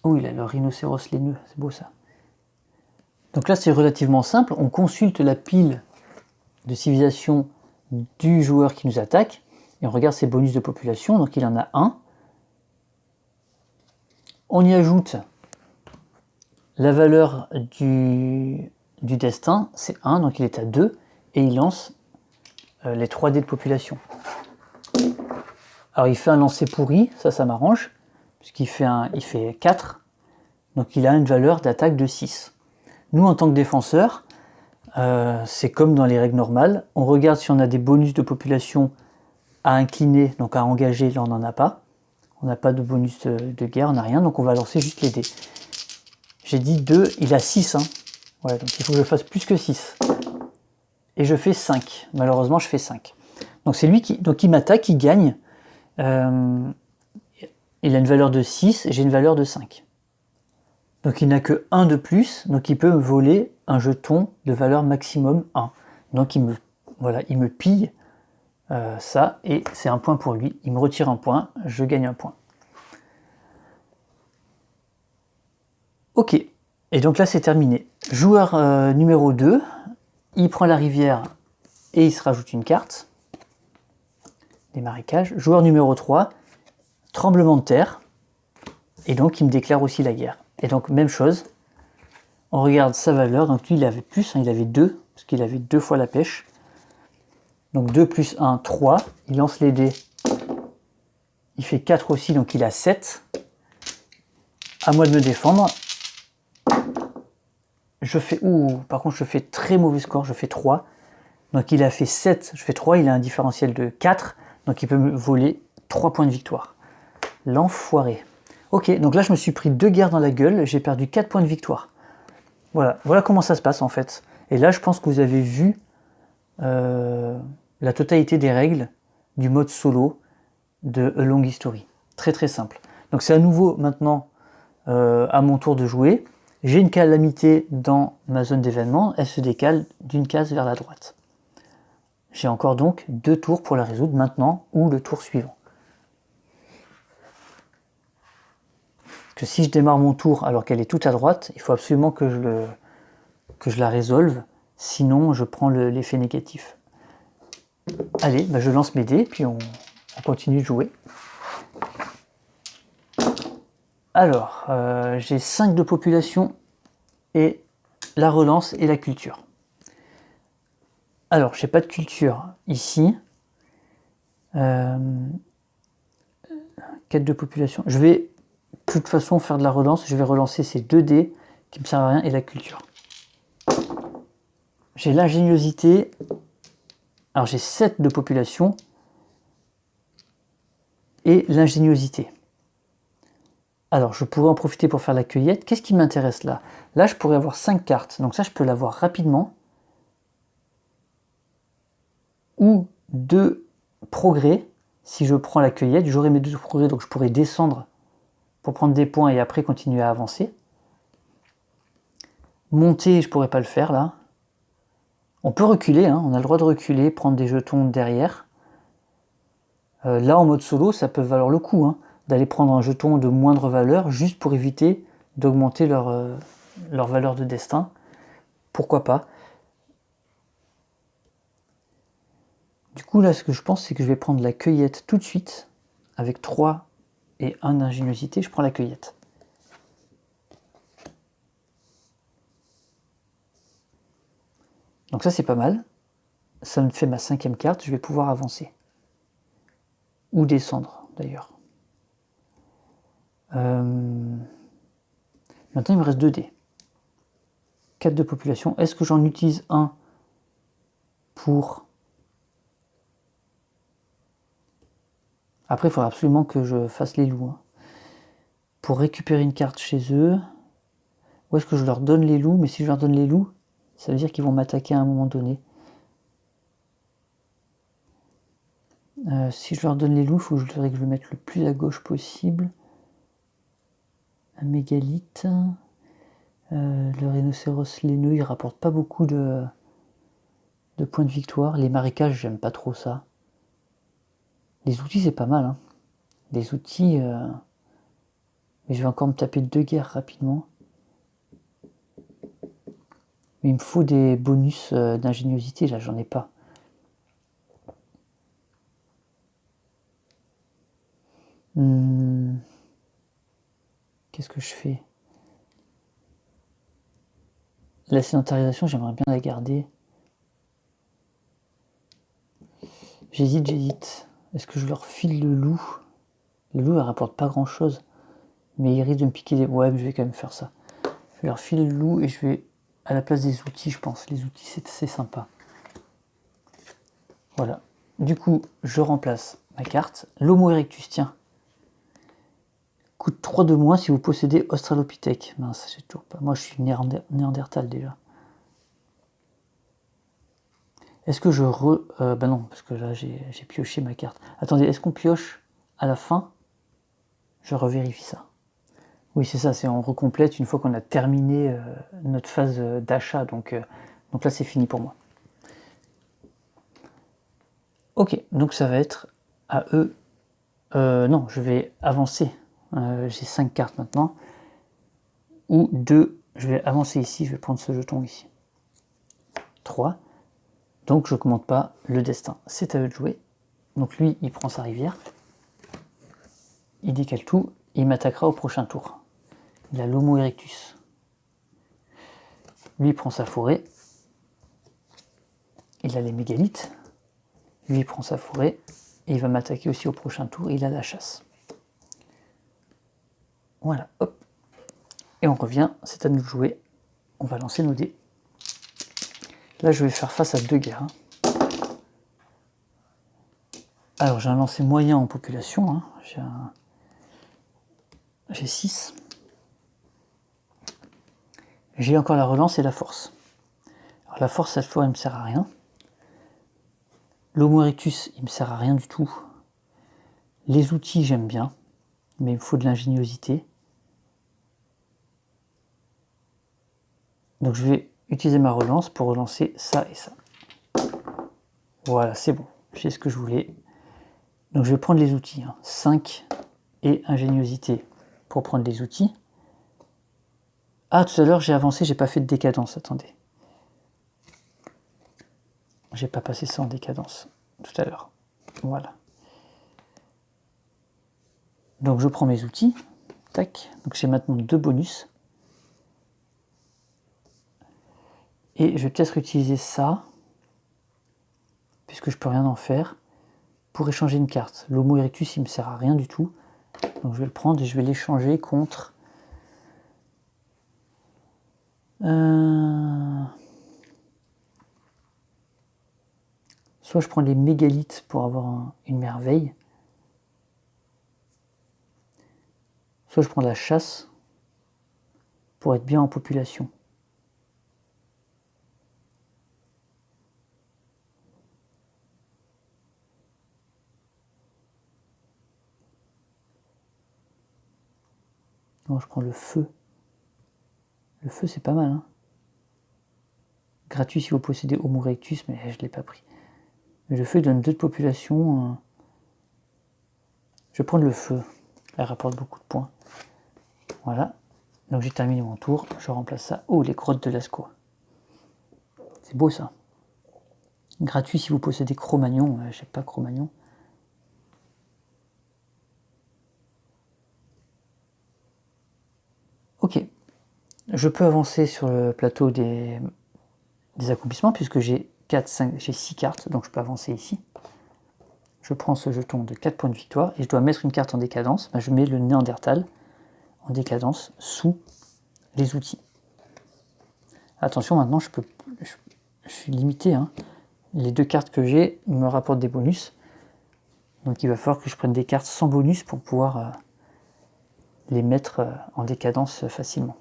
Oh, il a le rhinocéros laineux, c'est beau ça. Donc là, c'est relativement simple. On consulte la pile de civilisation du joueur qui nous attaque et on regarde ses bonus de population. Donc il en a 1. On y ajoute la valeur du destin, c'est 1, donc il est à 2. Et il lance les 3 dés de population. Alors il fait un lancer pourri, ça m'arrange, puisqu'il fait 4. Donc il a une valeur d'attaque de 6. Nous, en tant que défenseurs, c'est comme dans les règles normales. On regarde si on a des bonus de population à incliner, donc à engager. Là, on n'en a pas. On n'a pas de bonus de guerre, on n'a rien. Donc on va lancer juste les dés. J'ai dit 2, il a 6. Hein. Ouais, donc il faut que je fasse plus que 6. Et je fais 5. Malheureusement, je fais 5. Donc c'est lui qui m'attaque, il gagne. Il a une valeur de 6, j'ai une valeur de 5. Donc il n'a que 1 de plus, donc il peut me voler un jeton de valeur maximum 1. Donc il me pille ça, et c'est un point pour lui. Il me retire un point, je gagne un point. Ok, et donc là c'est terminé. Joueur numéro 2, il prend la rivière et il se rajoute une carte. Des marécages. Joueur numéro 3, tremblement de terre. Et donc il me déclare aussi la guerre. Et donc même chose, on regarde sa valeur. Donc lui il avait plus, hein, il avait 2, parce qu'il avait 2 fois la pêche. Donc 2 plus 1, 3. Il lance les dés. Il fait 4 aussi, donc il a 7. À moi de me défendre. Je fais... par contre je fais très mauvais score, je fais 3. Donc il a fait 7, je fais 3, il a un différentiel de 4. Donc il peut me voler 3 points de victoire. L'enfoiré. Ok, donc là je me suis pris 2 guerres dans la gueule, j'ai perdu 4 points de victoire. Voilà comment ça se passe en fait. Et là je pense que vous avez vu la totalité des règles du mode solo de A Long History. Très très simple. Donc c'est à nouveau maintenant à mon tour de jouer. J'ai une calamité dans ma zone d'événement, elle se décale d'une case vers la droite. J'ai encore donc 2 tours pour la résoudre maintenant ou le tour suivant. Que si je démarre mon tour alors qu'elle est toute à droite, il faut absolument que que je la résolve, sinon je prends l'effet négatif. Allez, bah je lance mes dés, puis on continue de jouer. Alors, j'ai 5 de population et la relance et la culture. Alors, j'ai pas de culture ici. 4 de population. Je vais de toute façon faire de la relance. Je vais relancer ces 2 dés qui me servent à rien et la culture. J'ai l'ingéniosité. Alors, j'ai 7 de population et l'ingéniosité. Alors, je pourrais en profiter pour faire la cueillette. Qu'est-ce qui m'intéresse là? Là, je pourrais avoir 5 cartes. Donc ça, je peux l'avoir rapidement. Ou 2 progrès. Si je prends la cueillette, j'aurai mes 2 progrès. Donc je pourrais descendre pour prendre des points et après continuer à avancer. Monter, je pourrais pas le faire là. On peut reculer, hein, on a le droit de reculer, prendre des jetons derrière. Là, en mode solo, ça peut valoir le coup, hein, d'aller prendre un jeton de moindre valeur juste pour éviter d'augmenter leur valeur de destin. Pourquoi pas? Du coup, là, ce que je pense, c'est que je vais prendre la cueillette tout de suite. Avec 3 et 1 d'ingéniosité, je prends la cueillette. Donc ça, c'est pas mal. Ça me fait ma 5e carte, je vais pouvoir avancer. Ou descendre, d'ailleurs. Maintenant, il me reste 2 dés. 4 de population. Est-ce que j'en utilise un pour... Après, il faudra absolument que je fasse les loups. Hein. Pour récupérer une carte chez eux, ou est-ce que je leur donne les loups? Mais si je leur donne les loups, ça veut dire qu'ils vont m'attaquer à un moment donné. Si je leur donne les loups, il faudrait que je le mette le plus à gauche possible. Un mégalithe. Le rhinocéros laineux, il rapporte pas beaucoup de points de victoire. Les marécages, j'aime pas trop ça. Les outils, c'est pas mal. Hein. Les outils... Mais je vais encore me taper 2 guerres rapidement. Mais il me faut des bonus d'ingéniosité, là, j'en ai pas. Qu'est-ce que je fais? La sédentarisation, j'aimerais bien la garder. J'hésite. Est-ce que je leur file le loup? Le loup, il rapporte pas grand-chose. Mais il risque de me piquer des... Ouais, mais je vais quand même faire ça. Je vais leur filer le loup et je vais... À la place des outils, je pense. Les outils, c'est sympa. Voilà. Du coup, je remplace ma carte. L'Homo erectus, tiens. Coûte 3 de moins si vous possédez Australopithèque. Mince, j'ai toujours pas. Moi, je suis Néandertal déjà. Est-ce que je bah non, parce que là, j'ai pioché ma carte. Attendez, est-ce qu'on pioche à la fin? Je revérifie ça. Oui, c'est ça, on recomplète une fois qu'on a terminé notre phase d'achat. Donc là, c'est fini pour moi. Ok, donc ça va être à eux. Non, je vais avancer. J'ai 5 cartes maintenant. Ou 2, je vais avancer ici, je vais prendre ce jeton ici. 3. Donc je ne commente pas le destin. C'est à eux de jouer. Donc lui, il prend sa rivière. Il décale tout. Et il m'attaquera au prochain tour. Il a l'Homo erectus. Lui, il prend sa forêt. Il a les mégalithes. Lui, il prend sa forêt. Et il va m'attaquer aussi au prochain tour. Il a la chasse. Voilà, hop. Et on revient, c'est à nous de jouer. On va lancer nos dés. Là, je vais faire face à 2 guerres. Hein. Alors, j'ai un lancer moyen en population. Hein. J'ai 6. J'ai encore la relance et la force. Alors, la force, cette fois, elle ne me sert à rien. L'Homo erectus, il ne me sert à rien du tout. Les outils, j'aime bien. Mais il me faut de l'ingéniosité. Donc, je vais utiliser ma relance pour relancer ça et ça. Voilà, c'est bon. J'ai ce que je voulais. Donc, je vais prendre les outils. 5 et ingéniosité pour prendre les outils. Ah, tout à l'heure, j'ai avancé, j'ai pas fait de décadence. Attendez. J'ai pas passé ça en décadence tout à l'heure. Voilà. Donc je prends mes outils. Tac. Donc j'ai maintenant 2 bonus. Et je vais peut-être utiliser ça, puisque je peux rien en faire, pour échanger une carte. L'Homo erectus, il me sert à rien du tout. Donc je vais le prendre et je vais l'échanger contre... Soit je prends les mégalithes pour avoir une merveille, soit je prends la chasse pour être bien en population. Non, je prends le feu. Le feu, c'est pas mal, hein. Gratuit si vous possédez Homo erectus, mais je ne l'ai pas pris. Mais le feu donne 2 de population. Je vais prendre le feu. Elle rapporte beaucoup de points. Voilà. Donc j'ai terminé mon tour. Je remplace ça. Oh, les grottes de Lascaux. C'est beau ça. Gratuit si vous possédez Cro-Magnon. Je sais pas Cro-Magnon. Ok. Je peux avancer sur le plateau des accomplissements puisque j'ai 6 cartes. Donc je peux avancer ici. Je prends ce jeton de 4 points de victoire et je dois mettre une carte en décadence. Je mets le Néandertal en décadence sous les outils. Attention, maintenant je suis limité, hein. Les 2 cartes que j'ai me rapportent des bonus. Donc il va falloir que je prenne des cartes sans bonus pour pouvoir les mettre en décadence facilement.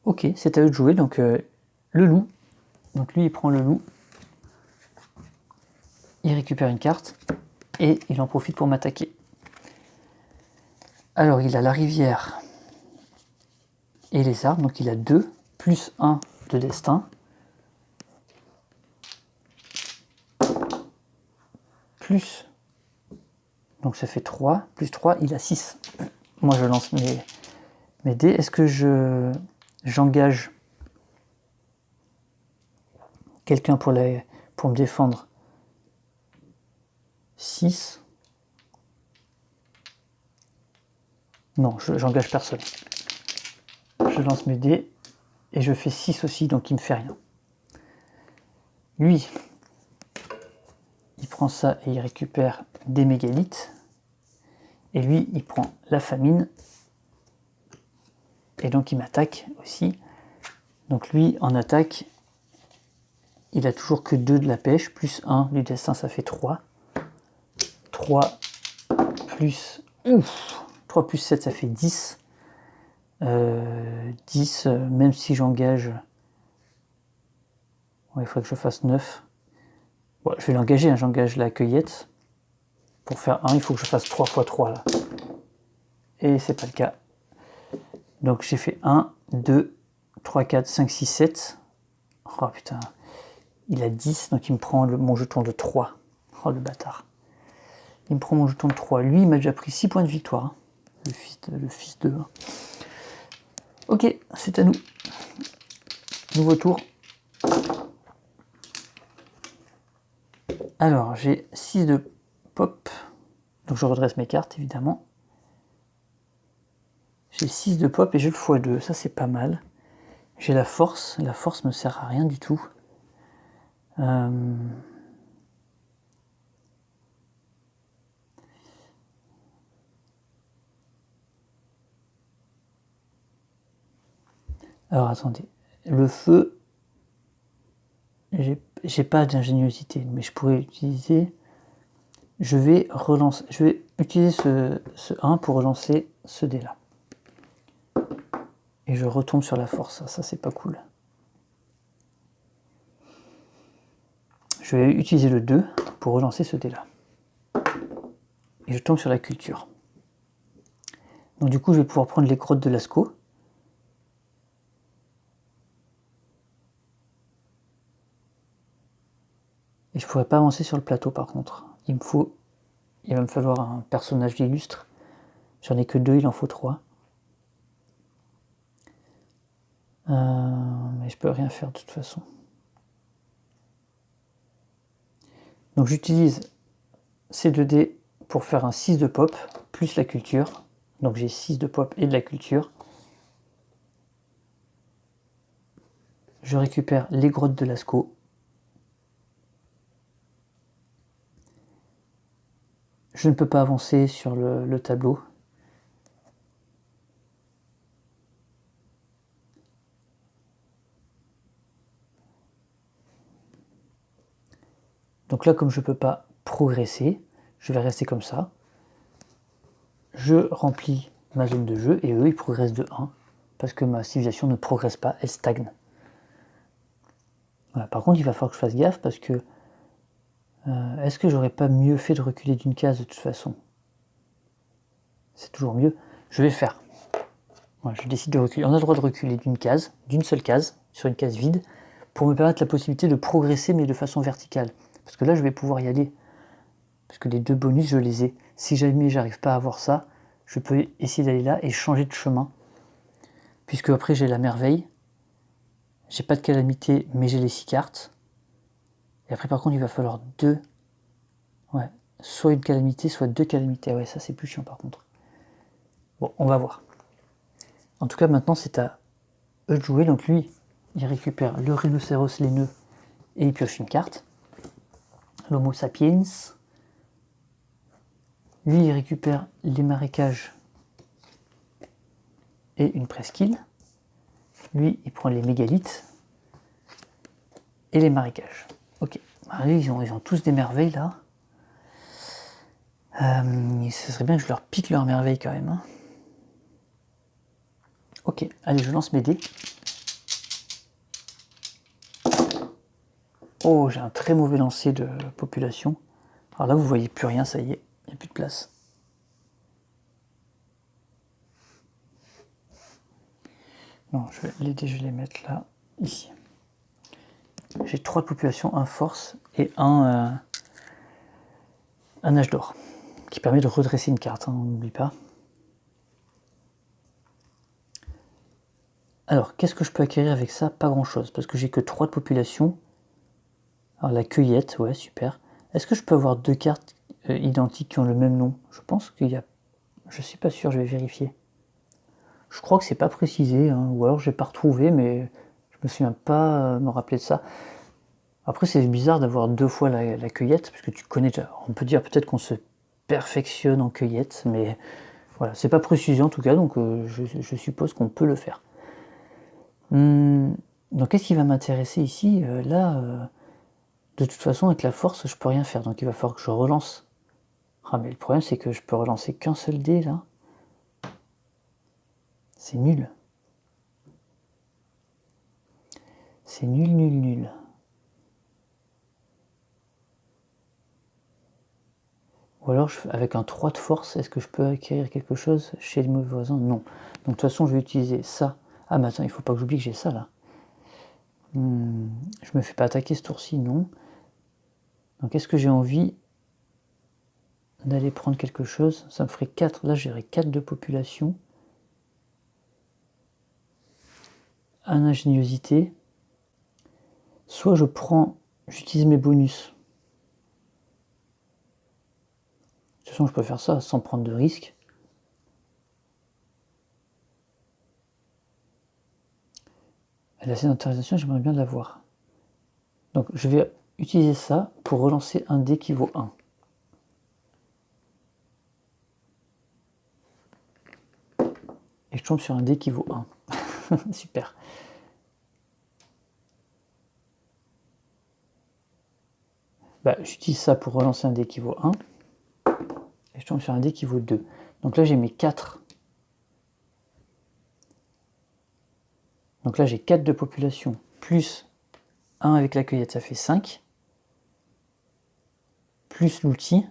Ok, c'est à eux de jouer. Donc le loup. Donc lui il prend le loup. Il récupère une carte et il en profite pour m'attaquer. Alors il a la rivière et les arbres, donc il a 2, plus 1 de destin, plus, donc ça fait 3, plus 3, il a 6. Moi je lance mes dés. Est-ce que j'engage quelqu'un pour me défendre? 6. Non, j'engage personne. Je lance mes dés et je fais 6 aussi, donc il me fait rien. Lui, il prend ça et il récupère des mégalithes. Et lui, il prend la famine. Et donc il m'attaque aussi. Donc lui, en attaque, il a toujours que 2 de la pêche, plus 1 du destin, ça fait 3. 3 plus... Ouf, 3 plus 7, ça fait 10. 10, même si j'engage... Ouais, il faudrait que je fasse 9. Bon, je vais l'engager, hein, j'engage la cueillette. Pour faire 1, il faut que je fasse 3 x 3 là. Et c'est pas le cas. Donc j'ai fait 1, 2, 3, 4, 5, 6, 7. Oh putain. Il a 10, donc il me prend mon jeton de 3. Oh le bâtard. Il me prend mon jeton de 3. Lui, il m'a déjà pris 6 points de victoire. Hein. Le fils de... Ok, c'est à nous. Nouveau tour. Alors, j'ai 6 de pop. Donc je redresse mes cartes, évidemment. J'ai 6 de pop et j'ai le x2. Ça, c'est pas mal. J'ai la force. La force me sert à rien du tout. Alors, attendez. Le feu... J'ai pas d'ingéniosité, mais je pourrais utiliser... Je vais utiliser ce 1 pour relancer ce dé là. Et je retombe sur la force, ça c'est pas cool. Je vais utiliser le 2 pour relancer ce dé là. Et je tombe sur la culture. Donc du coup je vais pouvoir prendre les grottes de Lascaux. Et je pourrais pas avancer sur le plateau par contre. Il va me falloir un personnage illustre. J'en ai que 2, il en faut 3. Mais mais je peux rien faire de toute façon. Donc j'utilise ces 2 dés pour faire un 6 de pop, plus la culture. Donc j'ai 6 de pop et de la culture. Je récupère les grottes de Lascaux. Je ne peux pas avancer sur le tableau. Donc là, comme je ne peux pas progresser, je vais rester comme ça. Je remplis ma zone de jeu et eux, ils progressent de 1 parce que ma civilisation ne progresse pas, elle stagne. Voilà. Par contre, il va falloir que je fasse gaffe parce que est-ce que j'aurais pas mieux fait de reculer d'une case de toute façon? C'est toujours mieux. Je vais faire. Voilà, je décide de reculer. On a le droit de reculer d'une case, d'une seule case, sur une case vide, pour me permettre la possibilité de progresser, mais de façon verticale. Parce que là, je vais pouvoir y aller. Parce que les 2 bonus, je les ai. Si jamais j'arrive pas à avoir ça, je peux essayer d'aller là et changer de chemin. Puisque après, j'ai la merveille. J'ai pas de calamité, mais j'ai les 6 cartes. Et après, par contre, il va falloir 2. Ouais. Soit une calamité, soit 2 calamités. Ah ouais, ça, c'est plus chiant, par contre. Bon, on va voir. En tout cas, maintenant, c'est à eux de jouer. Donc lui, il récupère le rhinocéros laineux et il pioche une carte. L'homo sapiens. Lui, il récupère les marécages et une presqu'île. Lui, il prend les mégalithes et les marécages. Ok. Alors, ils ont tous des merveilles, là. Ce serait bien que je leur pique leurs merveilles, quand même. Hein. Ok. Allez, je lance mes dés. Oh, j'ai un très mauvais lancer de population. Alors là, vous voyez plus rien, ça y est. Il n'y a plus de place. Non, les dés, je vais les mettre là, ici. J'ai 3 populations, un force et un âge d'or, qui permet de redresser une carte, hein, on n'oublie pas. Alors, qu'est-ce que je peux acquérir avec ça? Pas grand-chose, parce que j'ai que 3 de population. Alors, la cueillette, ouais, super. Est-ce que je peux avoir 2 cartes identiques qui ont le même nom? Je pense qu'il y a... Je suis pas sûr, je vais vérifier. Je crois que c'est pas précisé, hein, ou alors j'ai pas retrouvé, mais je me souviens pas me rappeler de ça. Après, c'est bizarre d'avoir 2 fois la cueillette, parce que tu connais déjà. On peut dire peut-être qu'on se perfectionne en cueillette, mais voilà, c'est pas précisé en tout cas, donc je suppose qu'on peut le faire. Donc qu'est-ce qui va m'intéresser ici? Là, de toute façon, avec la force, je peux rien faire, donc il va falloir que je relance. Ah, mais le problème, c'est que je peux relancer qu'un seul dé, là. C'est nul. C'est nul, nul, nul. Ou alors, avec un 3 de force, est-ce que je peux acquérir quelque chose chez les mauvais voisins? Non. Donc, de toute façon, je vais utiliser ça. Ah, mais attends, il faut pas que j'oublie que j'ai ça, là. Je me fais pas attaquer ce tour-ci, non. Donc, est-ce que j'ai envie d'aller prendre quelque chose? Ça me ferait 4. Là, j'aurais 4 de population. Un ingéniosité. Soit je prends... J'utilise mes bonus. De toute façon, je peux faire ça sans prendre de risque. Et la sédentarisation, j'aimerais bien l'avoir. Donc, je vais utiliser ça pour relancer un dé qui vaut 1. Et je tombe sur un dé qui vaut 1. Super. Bah, j'utilise ça pour relancer un dé qui vaut 1. Et je tombe sur un dé qui vaut 2. Donc là, j'ai mes 4. Donc là, j'ai 4 de population, plus 1 avec la cueillette, ça fait 5. Plus l'outil.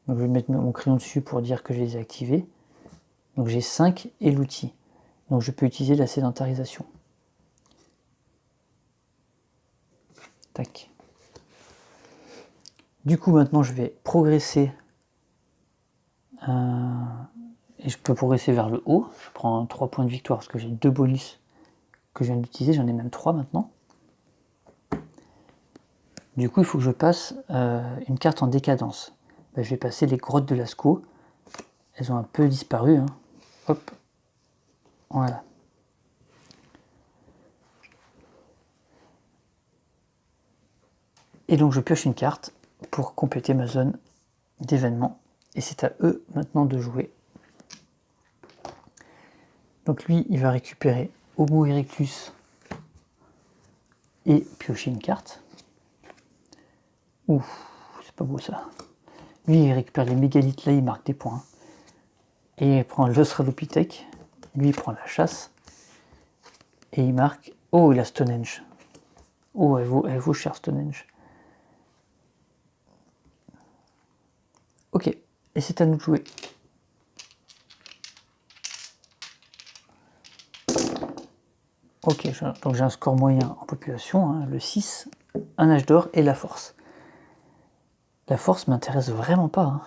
Donc je vais mettre mon crayon dessus pour dire que je les ai activés. Donc j'ai 5 et l'outil. Donc je peux utiliser la sédentarisation. Tac. Du coup, maintenant, je vais progresser. Et je peux progresser vers le haut. Je prends 3 points de victoire parce que j'ai 2 bonus que je viens d'utiliser, j'en ai même 3 maintenant. Du coup, il faut que je passe une carte en décadence. Ben, je vais passer les grottes de Lascaux. Elles ont un peu disparu. Hein. Hop. Voilà. Et donc, je pioche une carte pour compléter ma zone d'événements. Et c'est à eux maintenant de jouer. Donc lui, il va récupérer Homo erectus et piocher une carte. Ouh, c'est pas beau ça. Lui, il récupère les mégalithes, là, il marque des points. Et il prend l'Australopithèque. Lui, il prend la chasse. Et il marque... Oh, il a Stonehenge. Oh, elle vaut cher, Stonehenge. Ok, et c'est à nous de jouer. Ok, donc j'ai un score moyen en population, hein, le 6, un âge d'or et la force. La force m'intéresse vraiment pas.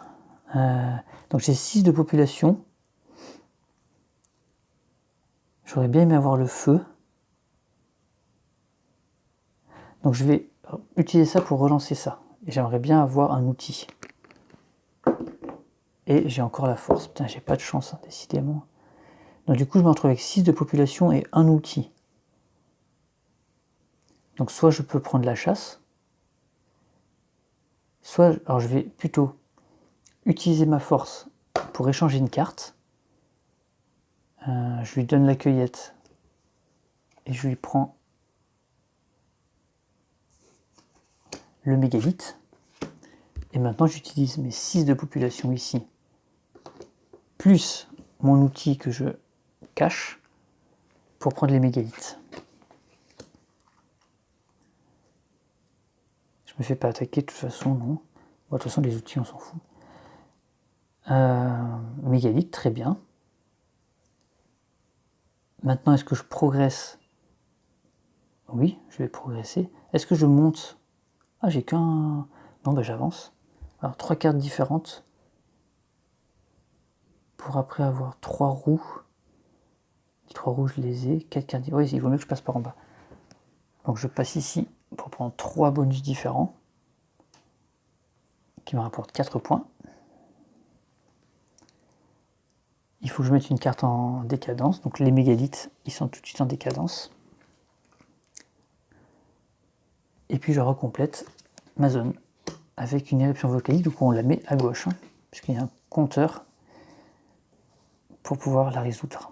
Hein. Donc j'ai 6 de population. J'aurais bien aimé avoir le feu. Donc je vais utiliser ça pour relancer ça. Et j'aimerais bien avoir un outil. Et j'ai encore la force. Putain, j'ai pas de chance, hein, décidément. Donc du coup, je me retrouve avec 6 de population et un outil. Donc soit je peux prendre la chasse, soit alors je vais plutôt utiliser ma force pour échanger une carte. Je lui donne la cueillette et je lui prends le mégalithe. Et maintenant, j'utilise mes 6 de population ici, plus mon outil que je cache pour prendre les mégalithes. Je me fais pas attaquer de toute façon, non. Bon, de toute façon, les outils, on s'en fout. Mégalithe, très bien. Maintenant, est-ce que je progresse? Oui, je vais progresser. Est-ce que je monte? Ah, j'ai qu'un... Non, ben j'avance. Alors, 3 cartes différentes. Pour après avoir 3 roues. Les 3 roues, je les ai. 4 cartes... Oui, il vaut mieux que je passe par en bas. Donc, je passe ici pour prendre 3 bonus différents. Qui me rapportent 4 points. Il faut que je mette une carte en décadence. Donc, les mégalithes, ils sont tout de suite en décadence. Et puis, je recomplète ma zone avec une éruption volcanique. Du coup, on la met à gauche. Hein, puisqu'il y a un compteur pour pouvoir la résoudre.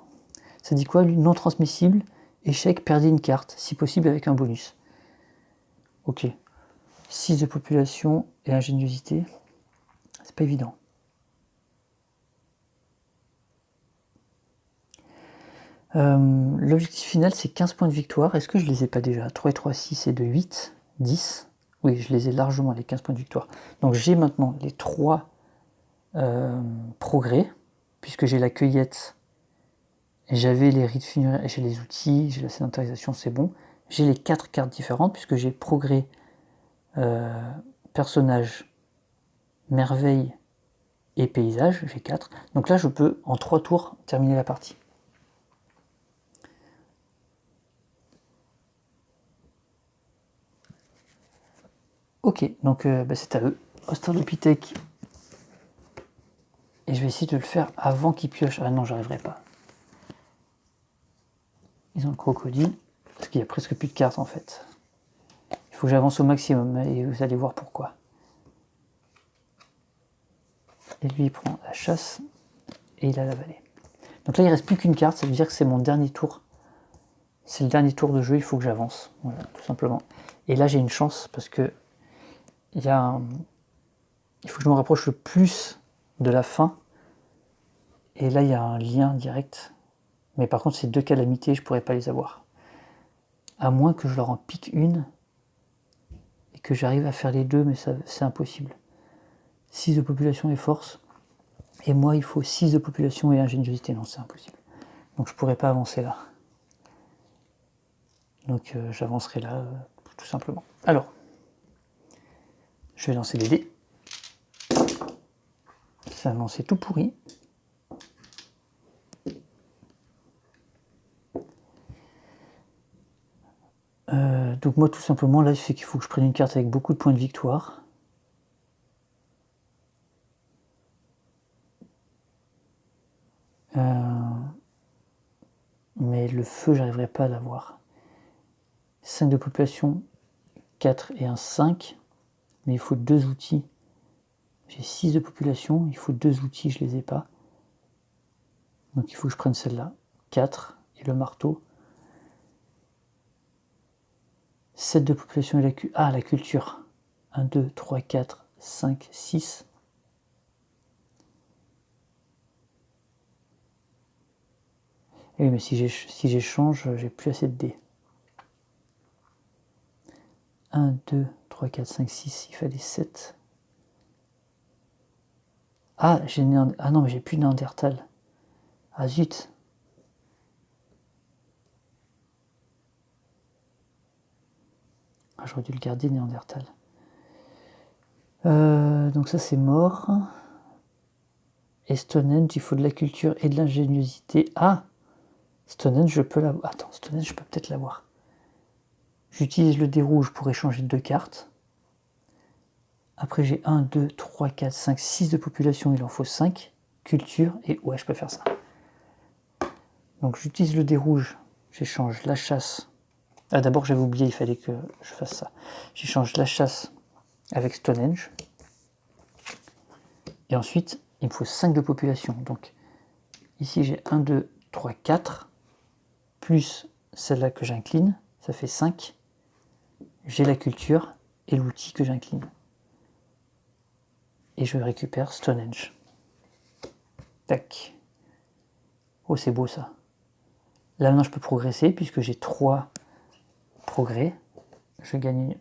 Ça dit quoi, lui? Non transmissible, échec, perdez une carte, si possible avec un bonus. Ok. 6 de population et ingéniosité, c'est pas évident. L'objectif final, c'est 15 points de victoire. Est-ce que je les ai pas déjà? 3 et 3, 6 et 2, 8, 10. Oui, je les ai largement, les 15 points de victoire. Donc j'ai maintenant les 3 progrès, puisque j'ai la cueillette, j'avais les rites funéraires, j'ai les outils, j'ai la sédentarisation, c'est bon. J'ai les 4 cartes différentes, puisque j'ai progrès, personnage, merveille et paysage, j'ai 4. Donc là, je peux, en 3 tours, terminer la partie. Ok, donc c'est à eux. Australopithèque. Et je vais essayer de le faire avant qu'ils piochent. Ah non, j'arriverai pas. Ils ont le crocodile. Parce qu'il y a presque plus de cartes en fait. Il faut que j'avance au maximum et vous allez voir pourquoi. Et lui, il prend la chasse et il a la vallée. Donc là, il ne reste plus qu'une carte. Ça veut dire que c'est mon dernier tour. C'est le dernier tour de jeu. Il faut que j'avance. Voilà, tout simplement. Et là, j'ai une chance parce que il faut que je me rapproche le plus de la fin. Et là, il y a un lien direct. Mais par contre, ces 2 calamités, je ne pourrais pas les avoir. À moins que je leur en pique une et que j'arrive à faire les 2, mais c'est impossible. 6 de population et force. Et moi, il faut 6 de population et ingéniosité. Non, c'est impossible. Donc je ne pourrais pas avancer là. Donc j'avancerai là, tout simplement. Alors, je vais lancer les dés. C'est un lancer tout pourri. Donc moi tout simplement là c'est qu'il faut que je prenne une carte avec beaucoup de points de victoire. Mais le feu j'arriverai pas à l'avoir. 5 de population, 4 et un 5, mais il faut 2 outils. J'ai 6 de population, il faut 2 outils, je les ai pas. Donc il faut que je prenne celle-là, 4 et le marteau. 7 de population et la culture. 1, 2, 3, 4, 5, 6. Et oui, mais si j'échange, j'ai plus assez de dés. 1, 2, 3, 4, 5, 6, il fallait 7. Ah, ah non, mais j'ai plus de Néandertal. Ah zut. Ah, j'aurais dû le garder, Néandertal. Donc ça, c'est mort. Et Stonehenge, il faut de la culture et de l'ingéniosité. Ah, Stonehenge, je peux l'avoir. Attends, Stonehenge, je peux peut-être l'avoir. J'utilise le dé rouge pour échanger 2 cartes. Après, j'ai 1, 2, 3, 4, 5, 6 de population, il en faut 5. Culture, et ouais, je peux faire ça. Donc j'utilise le dé rouge, j'échange la chasse. Ah, d'abord, j'avais oublié, il fallait que je fasse ça. J'échange la chasse avec Stonehenge. Et ensuite, il me faut 5 de population. Donc ici, j'ai 1, 2, 3, 4, plus celle-là que j'incline, ça fait 5. J'ai la culture et l'outil que j'incline. Et je récupère Stonehenge. Tac. Oh, c'est beau ça. Là maintenant je peux progresser puisque j'ai 3 progrès. Je gagne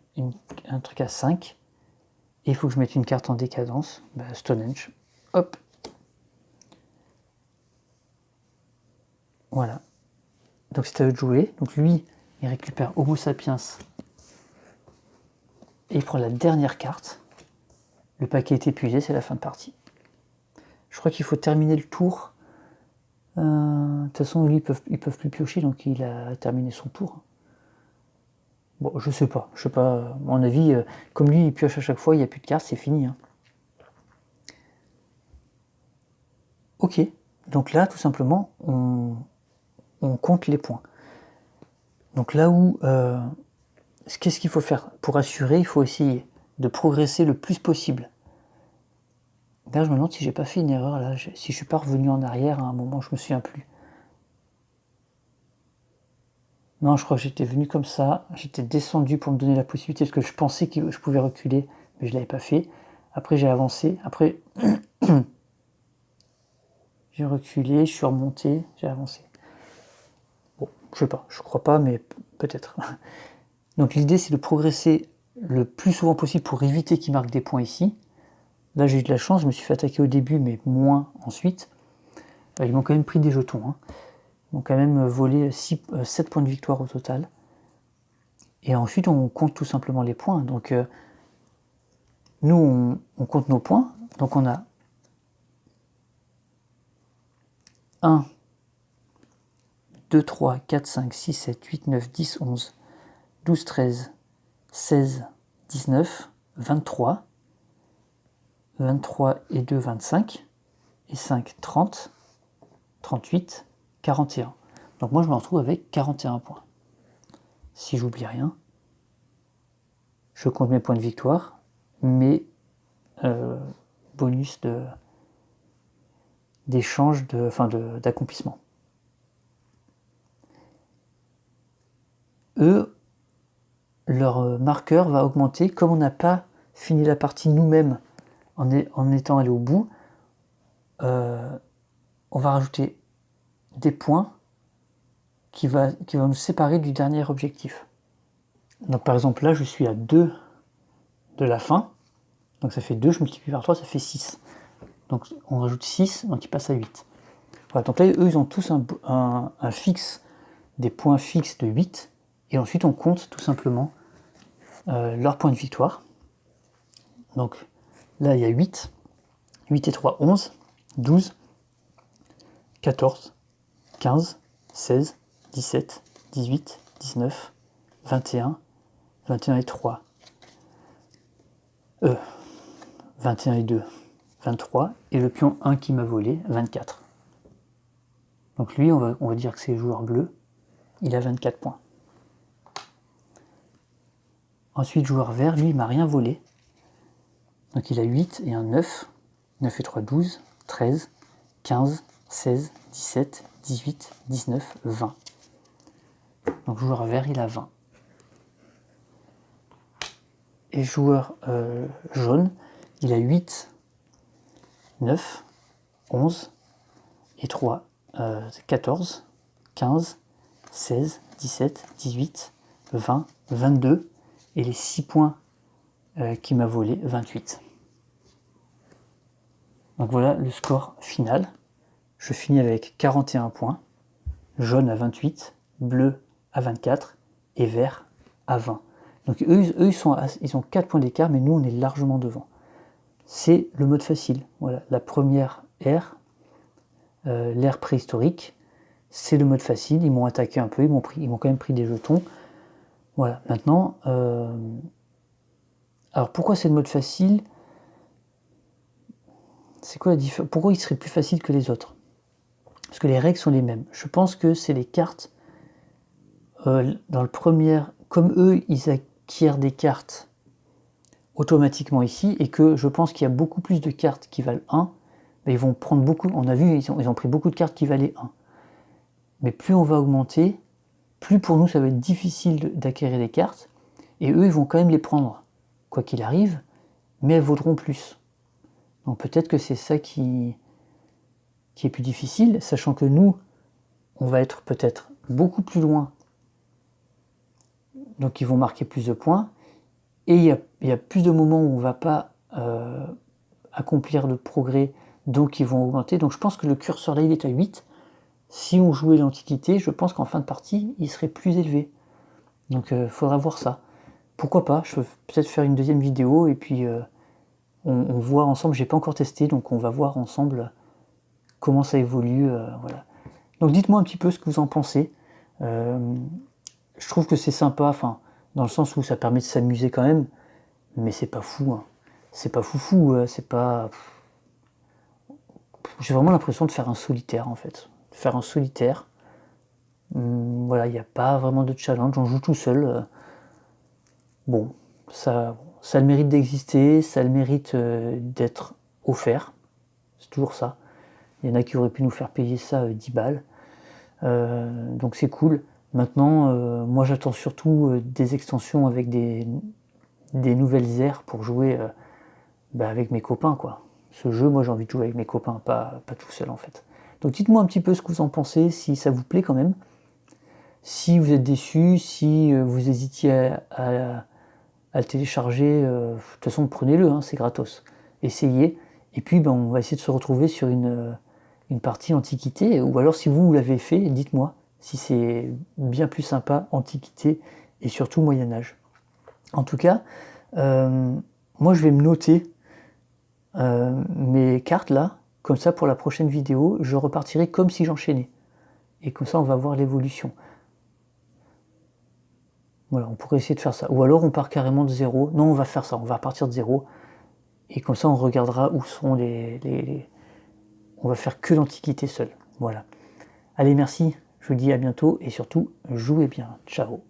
un truc à 5. Et il faut que je mette une carte en décadence. Stonehenge. Hop. Voilà. Donc c'est à eux de jouer. Donc lui, il récupère Homo sapiens. Et il prend la dernière carte. Le paquet est épuisé, c'est la fin de partie. Je crois qu'il faut terminer le tour. De toute façon, lui, ils peuvent plus piocher, donc il a terminé son tour. Bon, je sais pas. À mon avis, comme lui, il pioche à chaque fois, il n'y a plus de cartes, c'est fini. Hein. Ok. Donc là, tout simplement, on compte les points. Donc là où... qu'est-ce qu'il faut faire? Pour assurer, il faut essayer de progresser le plus possible. Là, je me demande si j'ai pas fait une erreur, là, si je suis pas revenu en arrière à un moment, je me souviens plus. Non, je crois que j'étais venu comme ça, j'étais descendu pour me donner la possibilité, parce que je pensais que je pouvais reculer, mais je l'avais pas fait. Après, j'ai avancé, après, j'ai reculé, je suis remonté, j'ai avancé. Bon, je sais pas, je crois pas, mais peut-être. Donc l'idée, c'est de progresser le plus souvent possible pour éviter qu'il marque des points ici. Là, j'ai eu de la chance, je me suis fait attaquer au début, mais moins ensuite. Ils m'ont quand même pris des jetons. Hein. Ils m'ont quand même volé 7 points de victoire au total. Et ensuite, on compte tout simplement les points. Donc, nous, on compte nos points. Donc, on a 1, 2, 3, 4, 5, 6, 7, 8, 9, 10, 11, 12, 13, 16, 19, 23. 23 et 2, 25. Et 5, 30. 38, 41. Donc moi, je me retrouve avec 41 points. Si j'oublie rien, je compte mes points de victoire, mes bonus d'échange, d'accomplissement. Eux, leur marqueur va augmenter. Comme on n'a pas fini la partie nous-mêmes en étant allé au bout, on va rajouter des points qui va nous séparer du dernier objectif. Donc par exemple là, je suis à 2 de la fin. Donc ça fait 2, je multiplie par 3, ça fait 6. Donc on rajoute 6, donc il passe à 8. Voilà, donc là, eux, ils ont tous un fixe, des points fixes de 8. Et ensuite, on compte tout simplement leurs points de victoire. Donc là, il y a 8. 8 et 3, 11. 12. 14. 15. 16. 17. 18. 19. 21, 21 et 3, 21 et 2, 23, et le pion 1 qui m'a volé, 24. Donc lui, on va dire que c'est le joueur bleu, il a 24 points. Ensuite, joueur vert, lui, il m'a rien volé. Donc il a 8 et un 9, 9 et 3, 12, 13, 15, 16, 17, 18, 19, 20. Donc joueur vert, il a 20. Et joueur jaune, il a 8, 9, 11 et 3, 14, 15, 16, 17, 18, 20, 22. Et les 6 points qui m'a volé, 28. Donc voilà le score final. Je finis avec 41 points, jaune à 28, bleu à 24 et vert à 20. Donc eux ils ont 4 points d'écart, mais nous on est largement devant. C'est le mode facile. Voilà, la première ère, l'ère préhistorique, c'est le mode facile. Ils m'ont attaqué un peu, ils m'ont quand même pris des jetons. Voilà, maintenant, alors pourquoi c'est le mode facile? C'est quoi la différence? Pourquoi il serait plus facile que les autres? Parce que les règles sont les mêmes. Je pense que c'est les cartes dans le premier, comme eux ils acquièrent des cartes automatiquement ici, et que je pense qu'il y a beaucoup plus de cartes qui valent 1, mais ils vont prendre beaucoup, on a vu, ils ont pris beaucoup de cartes qui valaient 1. Mais plus on va augmenter, plus pour nous ça va être difficile d'acquérir des cartes, et eux ils vont quand même les prendre, quoi qu'il arrive, mais elles vaudront plus. Donc peut-être que c'est ça qui est plus difficile, sachant que nous, on va être peut-être beaucoup plus loin, donc ils vont marquer plus de points, et il y a plus de moments où on ne va pas accomplir de progrès, donc ils vont augmenter. Donc je pense que le curseur là il est à 8. Si on jouait l'Antiquité, je pense qu'en fin de partie, il serait plus élevé. Donc il faudra voir ça. Pourquoi pas, je peux peut-être faire une deuxième vidéo, et puis on voit ensemble, j'ai pas encore testé, donc on va voir ensemble comment ça évolue. Voilà. Donc dites-moi un petit peu ce que vous en pensez. Je trouve que c'est sympa, enfin, dans le sens où ça permet de s'amuser quand même, mais c'est pas fou. Hein. C'est pas foufou, c'est pas... J'ai vraiment l'impression de faire un solitaire, en fait. Faire un solitaire. Voilà, il n'y a pas vraiment de challenge, on joue tout seul. Bon, ça a le mérite d'exister, ça a le mérite d'être offert. C'est toujours ça. Il y en a qui auraient pu nous faire payer ça 10 balles. Donc c'est cool. Maintenant, moi j'attends surtout des extensions avec des nouvelles aires pour jouer avec mes copains, quoi. Ce jeu, moi j'ai envie de jouer avec mes copains, pas tout seul en fait. Donc dites-moi un petit peu ce que vous en pensez, si ça vous plaît quand même. Si vous êtes déçus, si vous hésitiez à le télécharger, de toute façon prenez-le, hein, c'est gratos. Essayez, et puis on va essayer de se retrouver sur une partie Antiquité, ou alors si vous l'avez fait, dites-moi si c'est bien plus sympa Antiquité et surtout Moyen-Âge. En tout cas, moi je vais me noter mes cartes là, comme ça pour la prochaine vidéo, je repartirai comme si j'enchaînais. Et comme ça on va voir l'évolution. Voilà, on pourrait essayer de faire ça. Ou alors on part carrément de zéro. Non, on va faire ça, on va partir de zéro. Et comme ça on regardera où sont on va faire que l'Antiquité seule. Voilà. Allez, merci, je vous dis à bientôt, et surtout, jouez bien. Ciao.